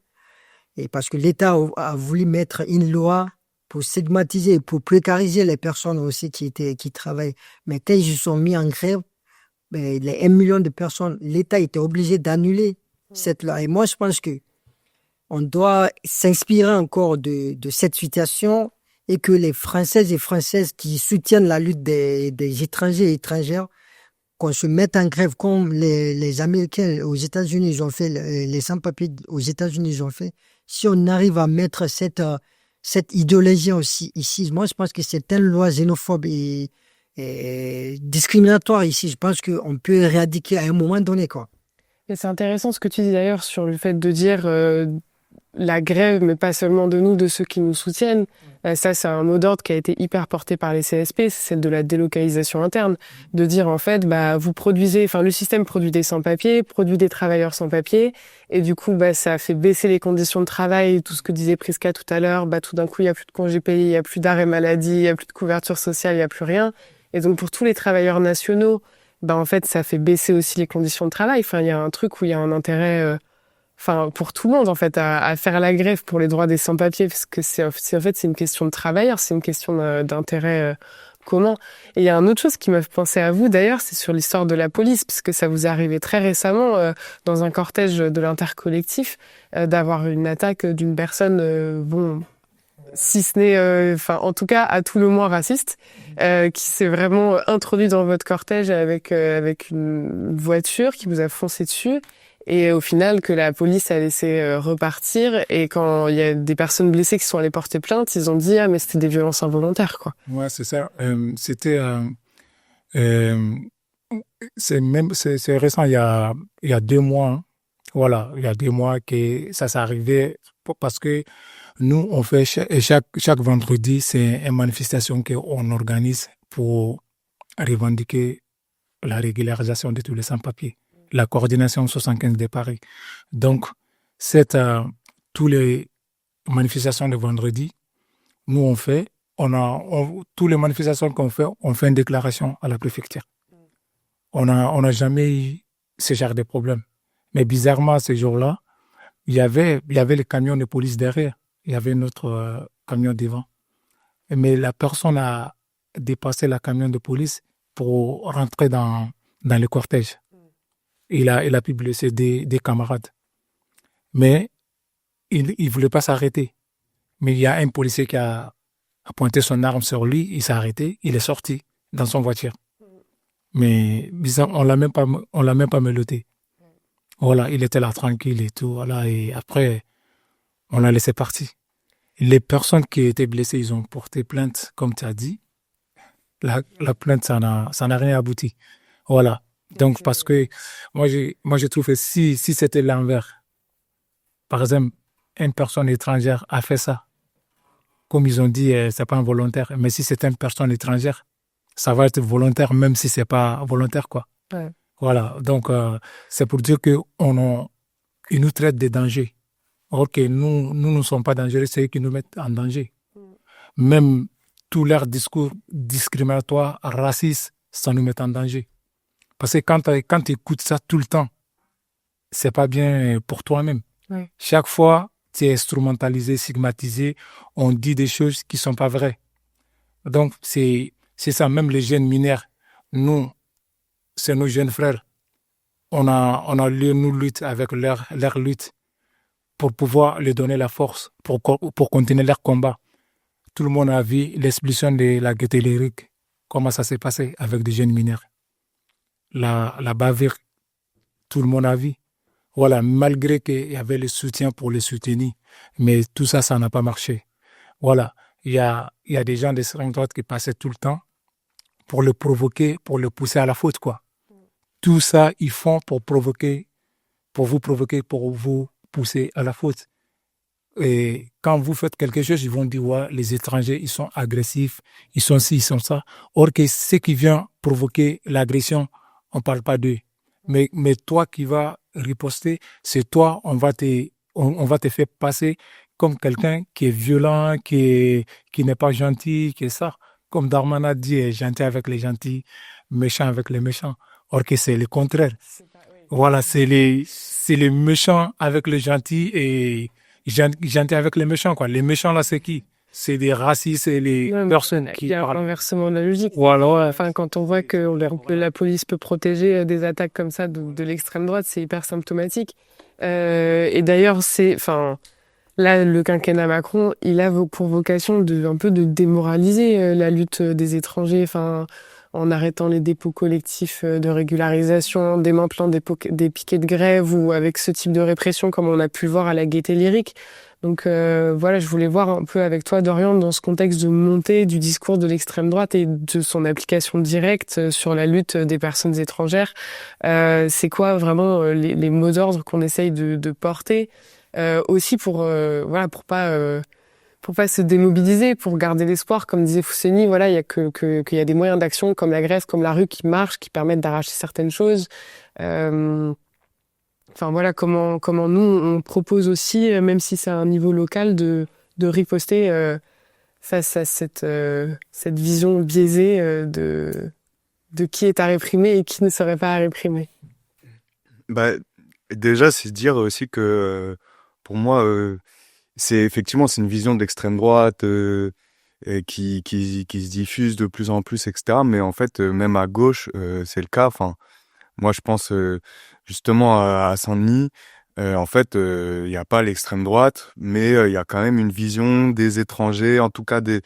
Et parce que l'État a voulu mettre une loi pour stigmatiser, pour précariser les personnes aussi qui travaillent. Mais quand ils se sont mis en grève, les 1 million de personnes, l'État était obligé d'annuler cette loi. Et moi, je pense que on doit s'inspirer encore de cette situation et que les Françaises et Françaises qui soutiennent la lutte des étrangers et étrangères, qu'on se mette en grève comme les Américains aux États-Unis, ils ont fait, les sans-papiers aux États-Unis, ils ont fait. Si on arrive à mettre cette idéologie aussi ici, moi je pense que c'est une loi xénophobe et discriminatoire ici. Je pense qu'on peut éradiquer à un moment donné, quoi. Et c'est intéressant ce que tu dis d'ailleurs sur le fait de dire la grève, mais pas seulement de nous, de ceux qui nous soutiennent. Ça, c'est un mot d'ordre qui a été hyper porté par les CSP, c'est celle de la délocalisation interne. De dire, en fait, vous produisez, le système produit des sans-papiers, produit des travailleurs sans-papiers, et du coup, ça fait baisser les conditions de travail, tout ce que disait Prisca tout à l'heure, tout d'un coup, il n'y a plus de congés payés, il n'y a plus d'arrêt maladie, il n'y a plus de couverture sociale, il n'y a plus rien. Et donc, pour tous les travailleurs nationaux, en fait, ça fait baisser aussi les conditions de travail. Il y a un truc où il y a un intérêt, pour tout le monde, en fait, à faire la grève pour les droits des sans-papiers, parce que c'est une question de travailleurs, c'est une question d'intérêt commun. Et il y a une autre chose qui m'a fait penser à vous, d'ailleurs, c'est sur l'histoire de la police, parce que ça vous est arrivé très récemment, dans un cortège de l'intercollectif, d'avoir une attaque d'une personne, si ce n'est, en tout cas, à tout le moins raciste, qui s'est vraiment introduit dans votre cortège avec une voiture qui vous a foncé dessus, et au final que la police a laissé repartir, et quand il y a des personnes blessées qui sont allées porter plainte, ils ont dit mais c'était des violences involontaires, quoi. Ouais, c'est ça. C'était c'est récent, il y a 2 mois. Hein. Voilà, il y a 2 mois que ça s'est arrivé parce que nous, on fait chaque vendredi, c'est une manifestation qu'on organise pour revendiquer la régularisation de tous les sans-papiers, la coordination 75 de Paris. Donc, tous les manifestations de vendredi, nous, on fait, toutes les manifestations qu'on fait, on fait une déclaration à la préfecture. On n'a jamais eu ce genre de problème. Mais bizarrement, ce jour-là, il y avait le camion de police derrière. Il y avait notre camion devant. Mais la personne a dépassé le camion de police pour rentrer dans le cortège. Il a pu blesser des camarades. Mais il ne voulait pas s'arrêter. Mais il y a un policier qui a pointé son arme sur lui, il s'est arrêté, il est sorti dans son voiture. Mais bizarre, on l'a même pas menotté. Voilà, il était là tranquille et tout. Voilà, et après, on l'a laissé partir. Les personnes qui étaient blessées, ils ont porté plainte, comme tu as dit. La plainte, ça n'a rien abouti. Voilà. Donc, parce que moi, je trouve que si c'était l'envers, par exemple, une personne étrangère a fait ça, comme ils ont dit, c'est pas involontaire. Mais si c'est une personne étrangère, ça va être volontaire, même si c'est pas volontaire, quoi. Ouais. Voilà. Donc, c'est pour dire qu'ils nous traitent de danger. Or que nous ne sommes pas dangereux, c'est eux qui nous mettent en danger. Même tous leurs discours discriminatoires, racistes, ça nous met en danger. Parce que quand tu écoutes ça tout le temps, c'est pas bien pour toi-même. Ouais. Chaque fois, tu es instrumentalisé, stigmatisé, on dit des choses qui sont pas vraies. Donc, c'est ça, même les jeunes mineurs, nous, c'est nos jeunes frères. On a lieu, nous, lutte avec leur lutte pour pouvoir leur donner la force, pour continuer leur combat. Tout le monde a vu l'expulsion de la gaieté lyrique, comment ça s'est passé avec des jeunes mineurs. La bavure, tout le monde a vu. Voilà, malgré qu'il y avait le soutien pour les soutenir, mais tout ça, ça n'a pas marché. Voilà, il y a des gens d'extrême droite qui passaient tout le temps pour le provoquer, pour le pousser à la faute, quoi. Tout ça, ils font pour vous provoquer, pour vous pousser à la faute. Et quand vous faites quelque chose, ils vont dire, ouais, les étrangers, ils sont agressifs, ils sont ci, ils sont ça. Or que ce qui vient provoquer l'agression, on ne parle pas d'eux. Mais toi qui vas riposter, c'est toi, on va te faire passer comme quelqu'un qui est violent, qui n'est pas gentil, qui est ça. Comme Darmanin dit, est gentil avec les gentils, méchant avec les méchants. Or que c'est le contraire. Voilà, c'est les méchants avec les gentils et gentil avec les méchants, quoi. Les méchants, là, c'est qui? C'est des racistes et les personnes qui... Il y a un renversement de la logique. Voilà, ouais. Enfin, quand on voit que la police peut protéger des attaques comme ça de l'extrême droite, c'est hyper symptomatique. Et d'ailleurs, là, le quinquennat Macron, il a pour vocation un peu de démoraliser la lutte des étrangers, en arrêtant les dépôts collectifs de régularisation, en démantelant des piquets de grève ou avec ce type de répression comme on a pu le voir à la Gaieté Lyrique. Donc voilà, je voulais voir un peu avec toi, Dorian, dans ce contexte de montée du discours de l'extrême droite et de son application directe sur la lutte des personnes étrangères. C'est quoi vraiment les mots d'ordre qu'on essaye de porter aussi pour pas se démobiliser, pour garder l'espoir, comme disait Fousseni, voilà, il y a qu'il y a des moyens d'action comme la grève, comme la rue qui marchent, qui permettent d'arracher certaines choses. Voilà, comment nous on propose aussi, même si c'est à un niveau local, de riposter face à cette vision biaisée de qui est à réprimer et qui ne serait pas à réprimer. Bah, déjà, c'est dire aussi que pour moi, c'est une vision d'extrême droite et qui se diffuse de plus en plus, etc. Mais en fait, même à gauche, c'est le cas. Enfin, moi, je pense justement à Saint-Denis. En fait, il n'y a pas l'extrême droite, mais il y a quand même une vision des étrangers, en tout cas des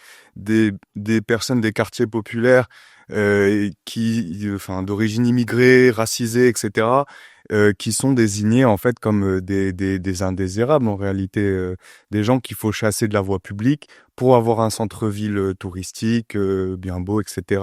personnes des quartiers populaires d'origine immigrée, racisée, etc. Qui sont désignés en fait comme des indésirables en réalité, des gens qu'il faut chasser de la voie publique pour avoir un centre-ville touristique bien beau, etc.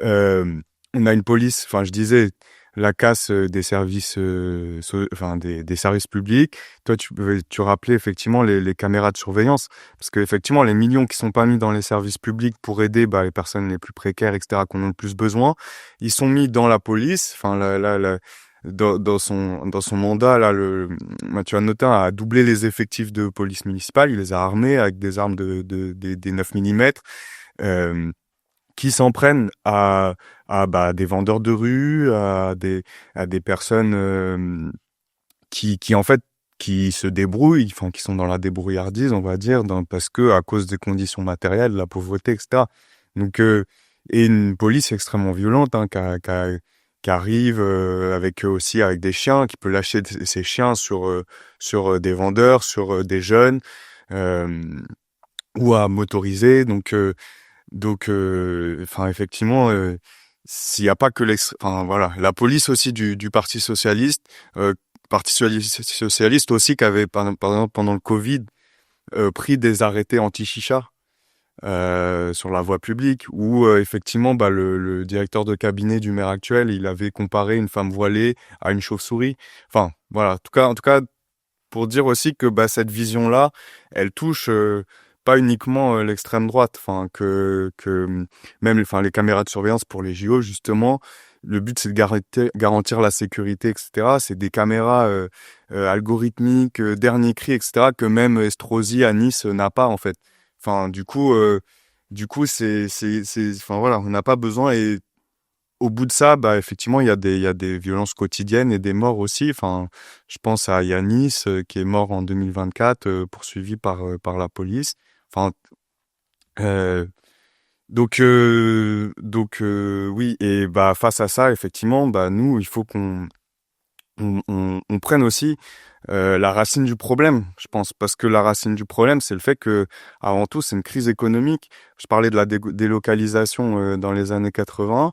On a une police, je disais, la casse des services, des services publics. Toi, tu rappelais effectivement les caméras de surveillance, parce que effectivement les millions qui sont pas mis dans les services publics pour aider les personnes les plus précaires, etc., qu'on a le plus besoin, ils sont mis dans la police. Dans son mandat, là, Mathieu Hanotin a doublé les effectifs de police municipale. Il les a armés avec des armes des 9 mm, qui s'en prennent à des vendeurs de rue, à des personnes qui en fait qui se débrouillent, qui sont dans la débrouillardise, on va dire, parce que à cause des conditions matérielles, la pauvreté, etc. Donc et une police extrêmement violente, qui arrive avec des chiens, qui peut lâcher ses chiens sur des vendeurs, sur des jeunes. ou à motoriser. Enfin, effectivement, s'il y a pas que enfin voilà, la police aussi du Parti socialiste, Parti socialiste aussi qui avait par exemple pendant le Covid pris des arrêtés anti-chicha sur la voie publique, où effectivement le directeur de cabinet du maire actuel, il avait comparé une femme voilée à une chauve-souris. Enfin voilà, en tout cas pour dire aussi que cette vision-là, elle touche pas uniquement l'extrême droite, enfin que même enfin les caméras de surveillance pour les JO justement, le but c'est de garantir la sécurité, etc. C'est des caméras algorithmiques, dernier cri, etc. que même Estrosi à Nice n'a pas en fait. Enfin du coup enfin voilà, on n'a pas besoin. Et au bout de ça, effectivement, il y a des violences quotidiennes et des morts aussi. Enfin, je pense à Yanis, qui est mort en 2024, poursuivi par la police. Enfin, euh, oui. Et face à ça, effectivement, nous, il faut qu'on prenne aussi la racine du problème, je pense, parce que la racine du problème, c'est le fait que, avant tout, c'est une crise économique. Je parlais de la délocalisation dans les années 80.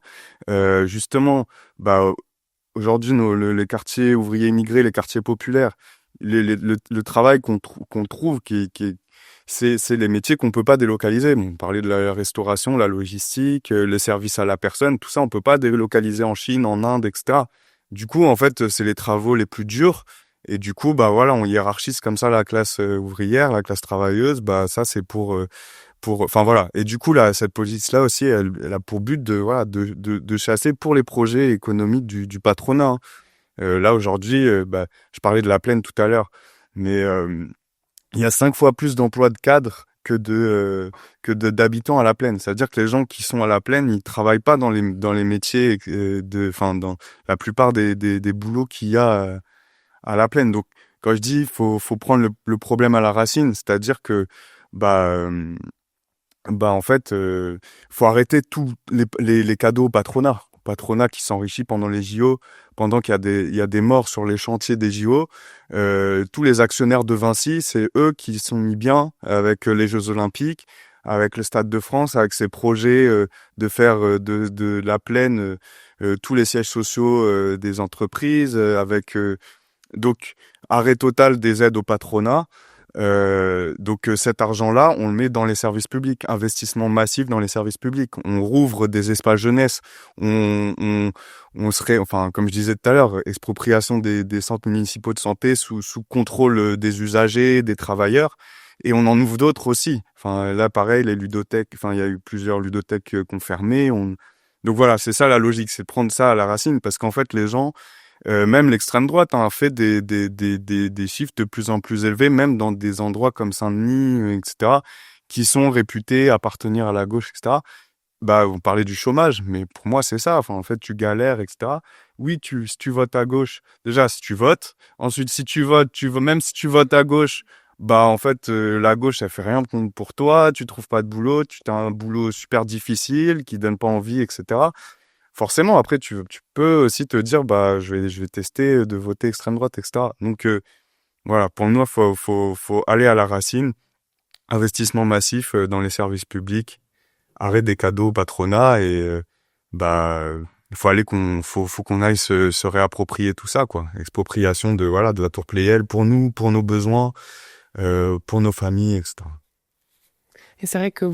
Justement, aujourd'hui, les quartiers ouvriers immigrés, les quartiers populaires, le travail qu'on trouve, c'est les métiers qu'on peut pas délocaliser. Bon, on parlait de la restauration, la logistique, les services à la personne, tout ça, on peut pas délocaliser en Chine, en Inde, etc. Du coup, en fait, c'est les travaux les plus durs. Et du coup, voilà, on hiérarchise comme ça la classe ouvrière, la classe travailleuse. Ça, c'est enfin voilà. Et du coup, là, cette police-là aussi, elle a pour but voilà, de chasser pour les projets économiques du patronat, hein. Là, aujourd'hui, je parlais de la plaine tout à l'heure, mais il y a 5 fois plus d'emplois de cadres d'habitants à la plaine. C'est-à-dire que les gens qui sont à la plaine, ils travaillent pas dans les métiers enfin dans la plupart des boulots qu'il y a à la plaine. Donc quand je dis faut prendre le problème à la racine, c'est-à-dire que en fait faut arrêter tous les cadeaux au patronat qui s'enrichit pendant les JO, pendant qu'il y a des morts sur les chantiers des JO. Tous les actionnaires de Vinci, c'est eux qui sont mis bien avec les Jeux Olympiques, avec le Stade de France, avec ces projets de faire de la plaine tous les sièges sociaux des entreprises, donc arrêt total des aides au patronat. Donc cet argent-là, on le met dans les services publics, investissement massif dans les services publics. On rouvre des espaces jeunesse, on serait, enfin comme je disais tout à l'heure, expropriation des centres municipaux de santé sous contrôle des usagers, des travailleurs, et on en ouvre d'autres aussi. Enfin là pareil, les ludothèques, enfin il y a eu plusieurs ludothèques qui ont fermé. Donc voilà, c'est ça la logique, c'est de prendre ça à la racine, parce qu'en fait les gens même l'extrême droite a fait des chiffres de plus en plus élevés, même dans des endroits comme Saint-Denis, etc., qui sont réputés appartenir à la gauche, etc. On parlait du chômage, mais pour moi, c'est ça. Enfin, en fait, tu galères, etc. Oui, si tu votes à gauche, déjà, si tu votes. Ensuite, si tu votes, même si tu votes à gauche, en fait, la gauche, elle fait rien pour toi. Tu trouves pas de boulot. Tu as un boulot super difficile qui donne pas envie, etc. Forcément, après, tu peux aussi te dire, je vais tester de voter extrême droite, etc. Donc, voilà, pour moi, faut aller à la racine. Investissement massif dans les services publics, arrêt des cadeaux au patronat, et il faut qu'on aille se réapproprier tout ça, quoi. Expropriation de la tour Pleyel pour nous, pour nos besoins, pour nos familles, etc. Et c'est vrai que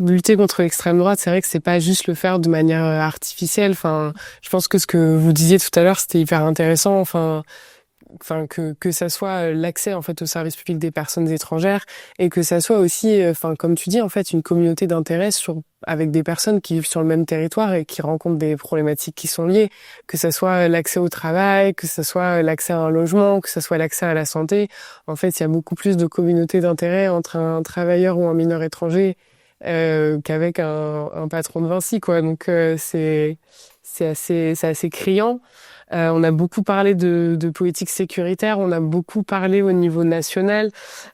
lutter contre l'extrême droite, c'est vrai que c'est pas juste le faire de manière artificielle. Enfin, je pense que ce que vous disiez tout à l'heure, c'était hyper intéressant. Enfin, que ça soit l'accès en fait au service public des personnes étrangères, et que ça soit aussi comme tu dis en fait une communauté d'intérêt avec des personnes qui vivent sur le même territoire et qui rencontrent des problématiques qui sont liées, que ça soit l'accès au travail, que ça soit l'accès à un logement, que ça soit l'accès à la santé. En fait, il y a beaucoup plus de communautés d'intérêt entre un travailleur ou un mineur étranger qu'avec un patron de Vinci, quoi. Donc c'est assez criant. On a beaucoup parlé de politique sécuritaire, on a beaucoup parlé au niveau national.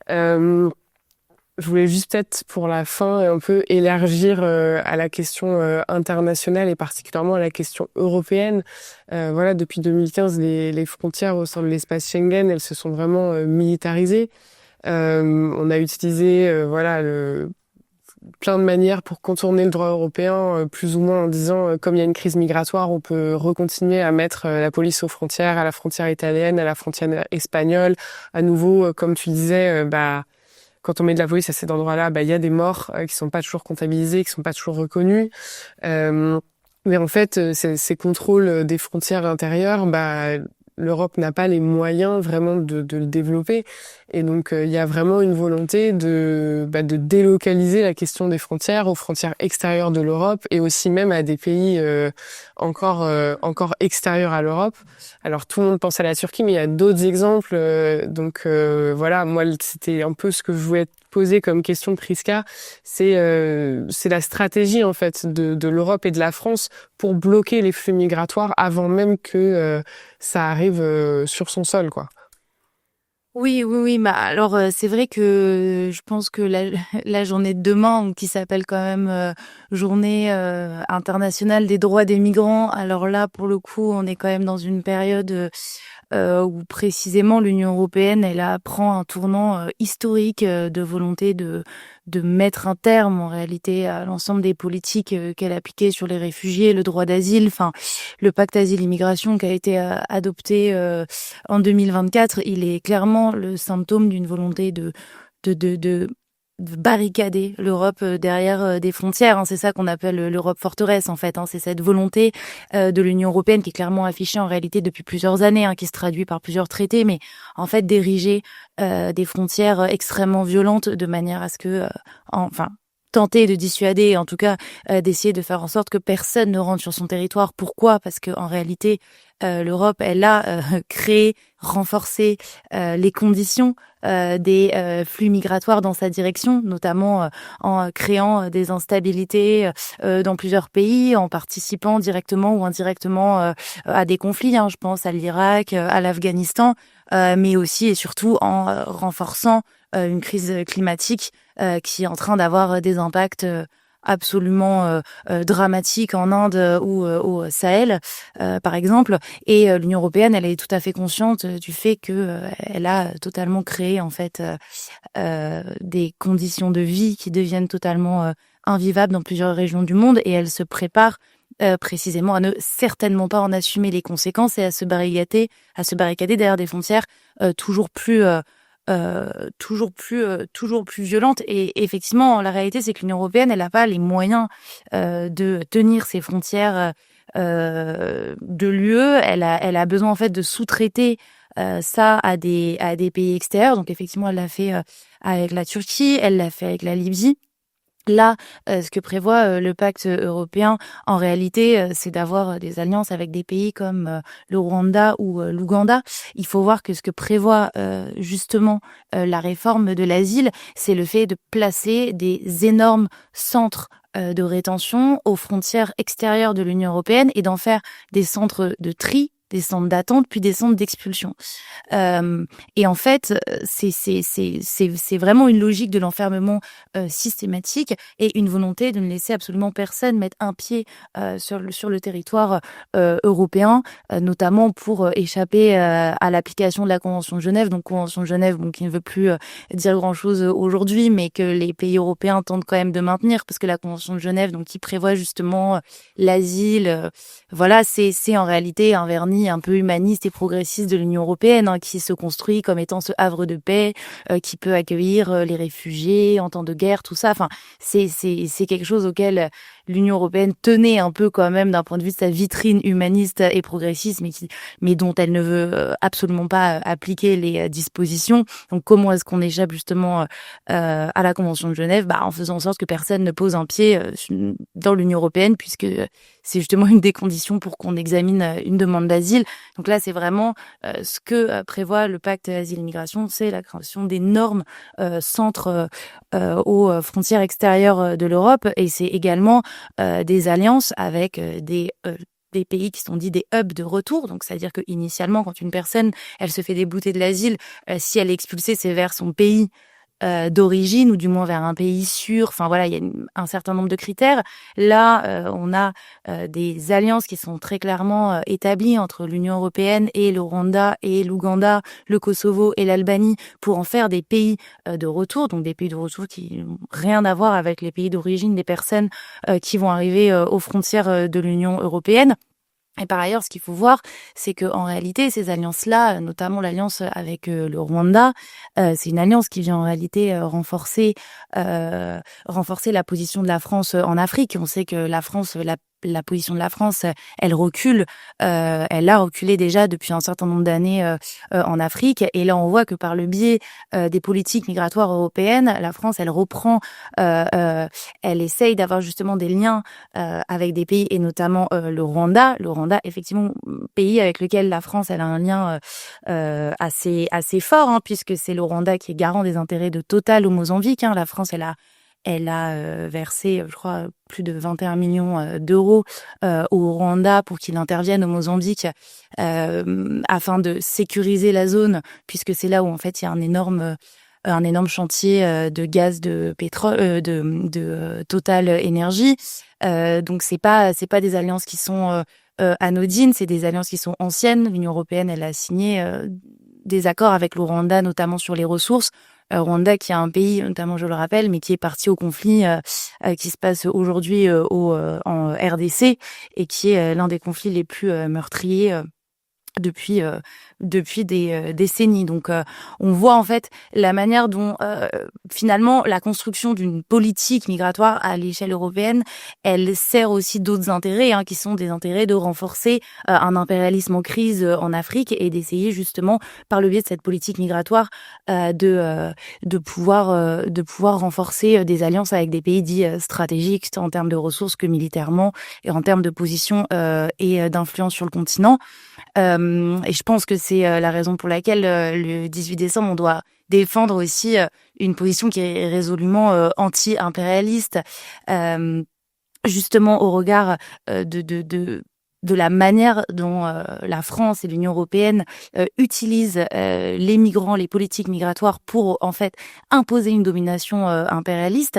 Je voulais juste peut-être pour la fin un peu élargir à la question internationale et particulièrement à la question européenne. Voilà, depuis 2015, les frontières au sein de l'espace Schengen, elles se sont vraiment militarisées. On a utilisé voilà plein de manières pour contourner le droit européen, plus ou moins en disant comme il y a une crise migratoire, on peut recontinuer à mettre la police aux frontières, à la frontière italienne, à la frontière espagnole. À nouveau, comme tu disais, quand on met de la police à cet endroit-là, il y a des morts qui sont pas toujours comptabilisés, qui sont pas toujours reconnus. Mais en fait, ces contrôles des frontières intérieures, l'Europe n'a pas les moyens vraiment de le développer. Et donc, il y a vraiment une volonté de délocaliser la question des frontières aux frontières extérieures de l'Europe et aussi même à des pays encore extérieurs à l'Europe. Alors, tout le monde pense à la Turquie, mais il y a d'autres exemples. Voilà, moi, c'était un peu ce que je voulais te poser comme question de Prisca. C'est la stratégie, en fait, de l'Europe et de la France pour bloquer les flux migratoires avant même que ça arrive sur son sol, quoi. Oui. Alors, c'est vrai que je pense que la journée de demain, qui s'appelle quand même Journée internationale des droits des migrants, alors là, pour le coup, on est quand même dans une période où précisément l'Union européenne, prend un tournant historique de volonté de mettre un terme en réalité à l'ensemble des politiques qu'elle appliquait sur les réfugiés, le droit d'asile, enfin le pacte asile-immigration qui a été adopté en 2024, il est clairement le symptôme d'une volonté de barricader l'Europe derrière des frontières. C'est ça qu'on appelle l'Europe forteresse, en fait. C'est cette volonté de l'Union européenne qui est clairement affichée en réalité depuis plusieurs années, qui se traduit par plusieurs traités, mais en fait d'ériger des frontières extrêmement violentes de manière à ce que, tenter de dissuader, en tout cas d'essayer de faire en sorte que personne ne rentre sur son territoire. Pourquoi ? Parce que en réalité, l'Europe, elle a créé, renforcé les conditions des flux migratoires dans sa direction, notamment en créant des instabilités dans plusieurs pays, en participant directement ou indirectement à des conflits. Je pense à l'Irak, à l'Afghanistan, mais aussi et surtout en renforçant une crise climatique qui est en train d'avoir des impacts absolument dramatiques en Inde ou au Sahel, par exemple. Et l'Union européenne, elle est tout à fait consciente du fait que elle a totalement créé en fait des conditions de vie qui deviennent totalement invivables dans plusieurs régions du monde, et elle se prépare précisément à ne certainement pas en assumer les conséquences et à se barricader derrière des frontières toujours plus violente. Et effectivement, la réalité, c'est que l'Union européenne, elle n'a pas les moyens de tenir ses frontières de l'UE. Elle a besoin en fait de sous-traiter ça à des pays extérieurs. Donc effectivement, elle l'a fait avec la Turquie, elle l'a fait avec la Libye. Là, ce que prévoit le pacte européen, en réalité, c'est d'avoir des alliances avec des pays comme le Rwanda ou l'Ouganda. Il faut voir que ce que prévoit justement la réforme de l'asile, c'est le fait de placer des énormes centres de rétention aux frontières extérieures de l'Union européenne et d'en faire des centres de tri, des centres d'attente, puis des centres d'expulsion. Et en fait, c'est vraiment une logique de l'enfermement systématique et une volonté de ne laisser absolument personne mettre un pied sur le territoire européen, notamment pour échapper à l'application de la Convention de Genève. Donc Convention de Genève, qui ne veut plus dire grand-chose aujourd'hui, mais que les pays européens tentent quand même de maintenir, parce que la Convention de Genève, qui prévoit justement l'asile, voilà, c'est en réalité un vernis un peu humaniste et progressiste de l'Union européenne, qui se construit comme étant ce havre de paix qui peut accueillir les réfugiés en temps de guerre, tout ça. Enfin, c'est quelque chose auquel l'Union européenne tenait un peu quand même d'un point de vue de sa vitrine humaniste et progressiste, mais dont elle ne veut absolument pas appliquer les dispositions. Donc comment est-ce qu'on échappe justement à la Convention de Genève ? En faisant en sorte que personne ne pose un pied dans l'Union européenne, puisque c'est justement une des conditions pour qu'on examine une demande d'asile. Donc là, c'est vraiment ce que prévoit le pacte asile-immigration, c'est la création d'énormes centres aux frontières extérieures de l'Europe, et c'est également des alliances avec des pays qui sont dits des hubs de retour. Donc, c'est-à-dire que initialement, quand une personne, elle se fait débouter de l'asile, si elle est expulsée, c'est vers son pays d'origine ou du moins vers un pays sûr. Enfin voilà, il y a un certain nombre de critères. Là, on a des alliances qui sont très clairement établies entre l'Union européenne et le Rwanda et l'Ouganda, le Kosovo et l'Albanie pour en faire des pays de retour, donc des pays de retour qui n'ont rien à voir avec les pays d'origine des personnes qui vont arriver aux frontières de l'Union européenne. Et par ailleurs, ce qu'il faut voir, c'est que en réalité, ces alliances-là, notamment l'alliance avec le Rwanda, c'est une alliance qui vient en réalité renforcer la position de la France en Afrique. On sait que la France, la position de la France, elle recule, elle a reculé déjà depuis un certain nombre d'années en Afrique. Et là, on voit que par le biais des politiques migratoires européennes, la France, elle reprend, elle essaye d'avoir justement des liens avec des pays et notamment le Rwanda. Le Rwanda, effectivement, pays avec lequel la France, elle a un lien assez fort, hein, puisque c'est le Rwanda qui est garant des intérêts de Total au Mozambique. Hein. La France, elle a versé, je crois, plus de 21 millions d'euros au Rwanda pour qu'il intervienne au Mozambique afin de sécuriser la zone, puisque c'est là où en fait il y a un énorme chantier de gaz, de pétrole, de Total Énergie. Donc c'est pas des alliances qui sont anodines, c'est des alliances qui sont anciennes. L'Union européenne, elle a signé des accords avec le Rwanda, notamment sur les ressources. Rwanda, qui est un pays, notamment je le rappelle, mais qui est parti au conflit qui se passe aujourd'hui en RDC et qui est l'un des conflits les plus meurtriers depuis des décennies. Donc on voit en fait la manière dont finalement la construction d'une politique migratoire à l'échelle européenne, elle sert aussi d'autres intérêts, hein, qui sont des intérêts de renforcer un impérialisme en crise en Afrique et d'essayer justement par le biais de cette politique migratoire de pouvoir renforcer des alliances avec des pays dits stratégiques en termes de ressources que militairement et en termes de position et d'influence sur le continent. Et je pense que c'est la raison pour laquelle le 18 décembre, on doit défendre aussi une position qui est résolument anti-impérialiste, justement au regard de la manière dont la France et l'Union européenne utilisent les migrants, les politiques migratoires pour en fait imposer une domination impérialiste.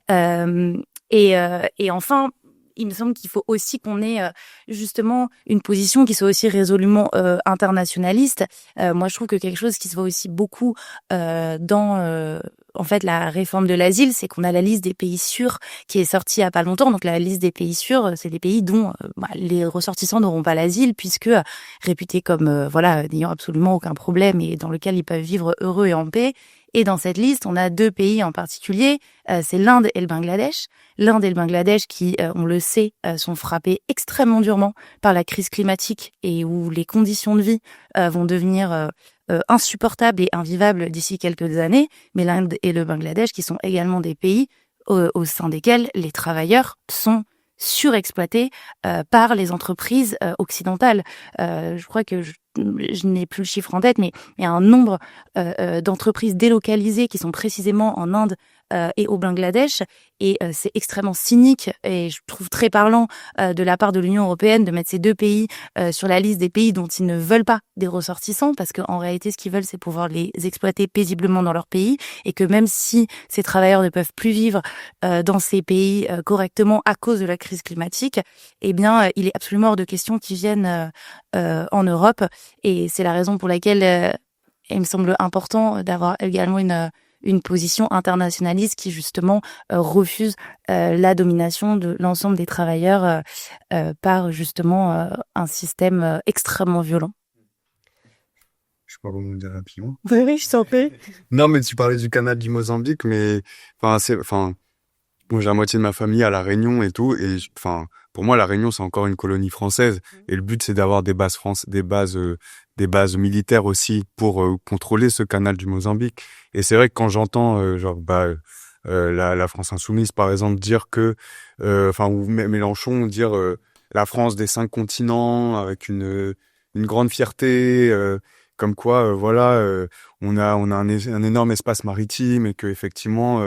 Et enfin, il me semble qu'il faut aussi qu'on ait justement une position qui soit aussi résolument internationaliste. Moi, je trouve que quelque chose qui se voit aussi beaucoup dans en fait la réforme de l'asile, c'est qu'on a la liste des pays sûrs qui est sortie il y a pas longtemps. Donc la liste des pays sûrs, c'est des pays dont les ressortissants n'auront pas l'asile puisque réputés comme voilà n'ayant absolument aucun problème et dans lequel ils peuvent vivre heureux et en paix. Et dans cette liste, on a deux pays en particulier, c'est l'Inde et le Bangladesh. L'Inde et le Bangladesh qui, on le sait, sont frappés extrêmement durement par la crise climatique et où les conditions de vie vont devenir insupportables et invivables d'ici quelques années. Mais l'Inde et le Bangladesh qui sont également des pays au sein desquels les travailleurs sont surexploités par les entreprises occidentales. Je crois que je n'ai plus le chiffre en tête, mais il y a un nombre d'entreprises délocalisées qui sont précisément en Inde et au Bangladesh, et c'est extrêmement cynique et je trouve très parlant de la part de l'Union européenne de mettre ces deux pays sur la liste des pays dont ils ne veulent pas des ressortissants, parce qu'en réalité ce qu'ils veulent c'est pouvoir les exploiter paisiblement dans leur pays, et que même si ces travailleurs ne peuvent plus vivre dans ces pays correctement à cause de la crise climatique, eh bien il est absolument hors de question qu'ils viennent en Europe. Et c'est la raison pour laquelle il me semble important d'avoir également une position internationaliste qui justement refuse la domination de l'ensemble des travailleurs par justement un système extrêmement violent. Je peux rebondir rapidement. Oui, je t'en prie. Non, mais tu parlais du canal du Mozambique, mais moi j'ai la moitié de ma famille à La Réunion et tout, et pour moi La Réunion c'est encore une colonie française, et le but c'est d'avoir des bases militaires aussi pour contrôler ce canal du Mozambique. Et c'est vrai que quand j'entends la France insoumise par exemple dire que ou Mélenchon dire la France des 5 continents avec une grande fierté, comme quoi on a un énorme espace maritime, et que effectivement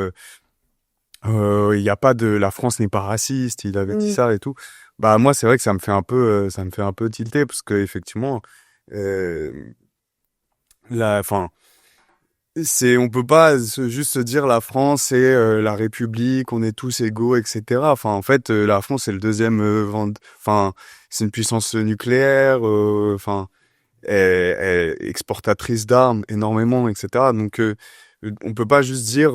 il y a pas de, la France n'est pas raciste, il avait dit ça et tout. Bah moi c'est vrai que ça me fait un peu tilter, parce que effectivement on peut pas juste se dire la France c'est la République, on est tous égaux, etc. Enfin, en fait, la France c'est le deuxième enfin, c'est une puissance nucléaire, enfin, exportatrice d'armes énormément, etc. Donc, on peut pas juste dire,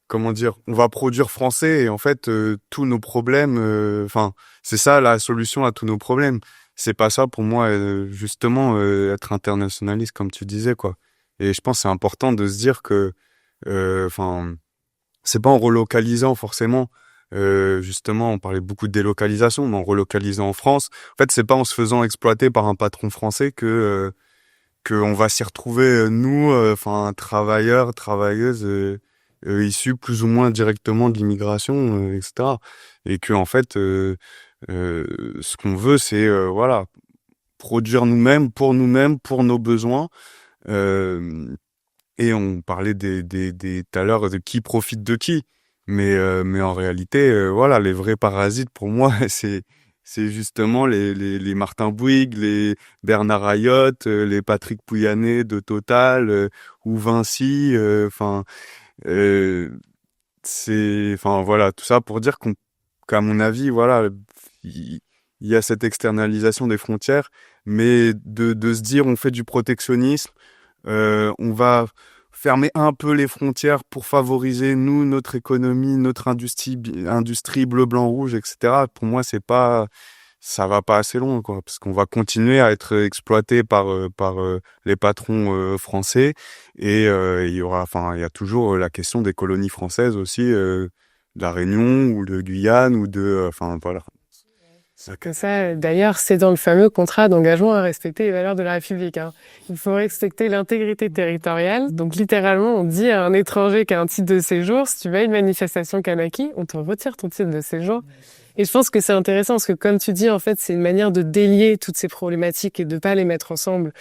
comment dire, on va produire français et en fait, tous nos problèmes, enfin, c'est ça la solution à tous nos problèmes. C'est pas ça pour moi, justement, être internationaliste comme tu disais, quoi. Et je pense que c'est important de se dire que, enfin, c'est pas en relocalisant forcément. Justement, on parlait beaucoup de délocalisation, mais en relocalisant en France, en fait, c'est pas en se faisant exploiter par un patron français que on va s'y retrouver nous, enfin, travailleurs, travailleuses issus plus ou moins directement de l'immigration, etc. Et que en fait, ce qu'on veut, c'est voilà, produire nous-mêmes, pour nos besoins. Euh, et on parlait tout à l'heure de qui profite de qui. Mais en réalité, voilà, les vrais parasites pour moi, c'est justement les Martin Bouygues, les Bernard Ayotte, les Patrick Pouyanné de Total, ou Vinci, enfin, enfin voilà, tout ça pour dire qu'à mon avis, voilà, il y a cette externalisation des frontières, mais de se dire on fait du protectionnisme, on va fermer un peu les frontières pour favoriser nous, notre économie, notre industrie bleu, blanc, rouge, etc. Pour moi, ça va pas assez loin, quoi, parce qu'on va continuer à être exploité par les patrons français et il y a toujours la question des colonies françaises aussi, de la Réunion ou de Guyane ou enfin voilà. Que ça, d'ailleurs, c'est dans le fameux contrat d'engagement à respecter les valeurs de la République. Hein. Il faut respecter l'intégrité territoriale. Donc, littéralement, on dit à un étranger qui a un titre de séjour, si tu vas à une manifestation Kanaki, on te retire ton titre de séjour. Et je pense que c'est intéressant parce que, comme tu dis, en fait, c'est une manière de délier toutes ces problématiques et de pas les mettre ensemble,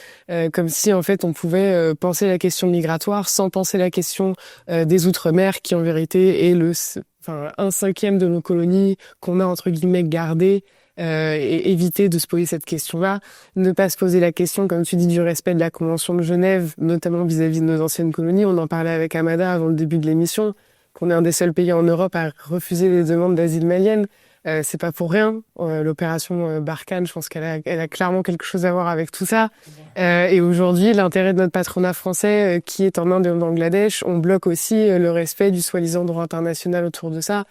comme si, en fait, on pouvait penser la question migratoire sans penser la question des Outre-mer, qui en vérité est enfin, 1/5 de nos colonies qu'on a entre guillemets gardées. Et éviter de se poser cette question-là, ne pas se poser la question, comme tu dis, du respect de la Convention de Genève, notamment vis-à-vis de nos anciennes colonies. On en parlait avec Amada avant le début de l'émission, qu'on est un des seuls pays en Europe à refuser les demandes d'asile maliennes. C'est pas pour rien. L'opération Barkhane, je pense elle a clairement quelque chose à voir avec tout ça. Et aujourd'hui, l'intérêt de notre patronat français, qui est en Inde et au Bangladesh, on bloque aussi le respect du soi-disant droit international autour de ça.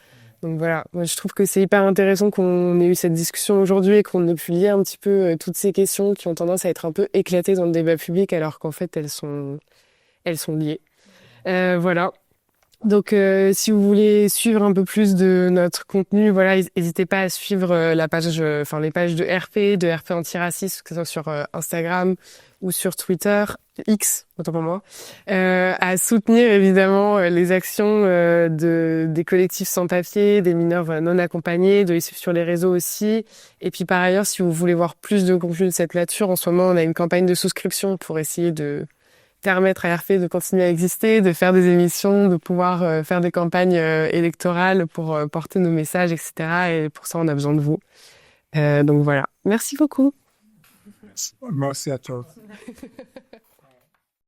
Donc voilà, moi je trouve que c'est hyper intéressant qu'on ait eu cette discussion aujourd'hui et qu'on ait pu lier un petit peu toutes ces questions qui ont tendance à être un peu éclatées dans le débat public alors qu'en fait elles sont liées. Voilà. Donc si vous voulez suivre un peu plus de notre contenu, voilà, n'hésitez pas à suivre les pages de RP Antiraciste, que ce soit sur Instagram ou sur Twitter, X, autant pour moi, à soutenir évidemment les actions des collectifs sans papier, des mineurs non accompagnés, de les suivre sur les réseaux aussi. Et puis par ailleurs, si vous voulez voir plus de contenu de cette nature, en ce moment on a une campagne de souscription pour essayer de permettre à RP de continuer à exister, de faire des émissions, de pouvoir faire des campagnes électorales pour porter nos messages, etc. Et pour ça, on a besoin de vous. Donc voilà. Merci beaucoup. Merci à toi.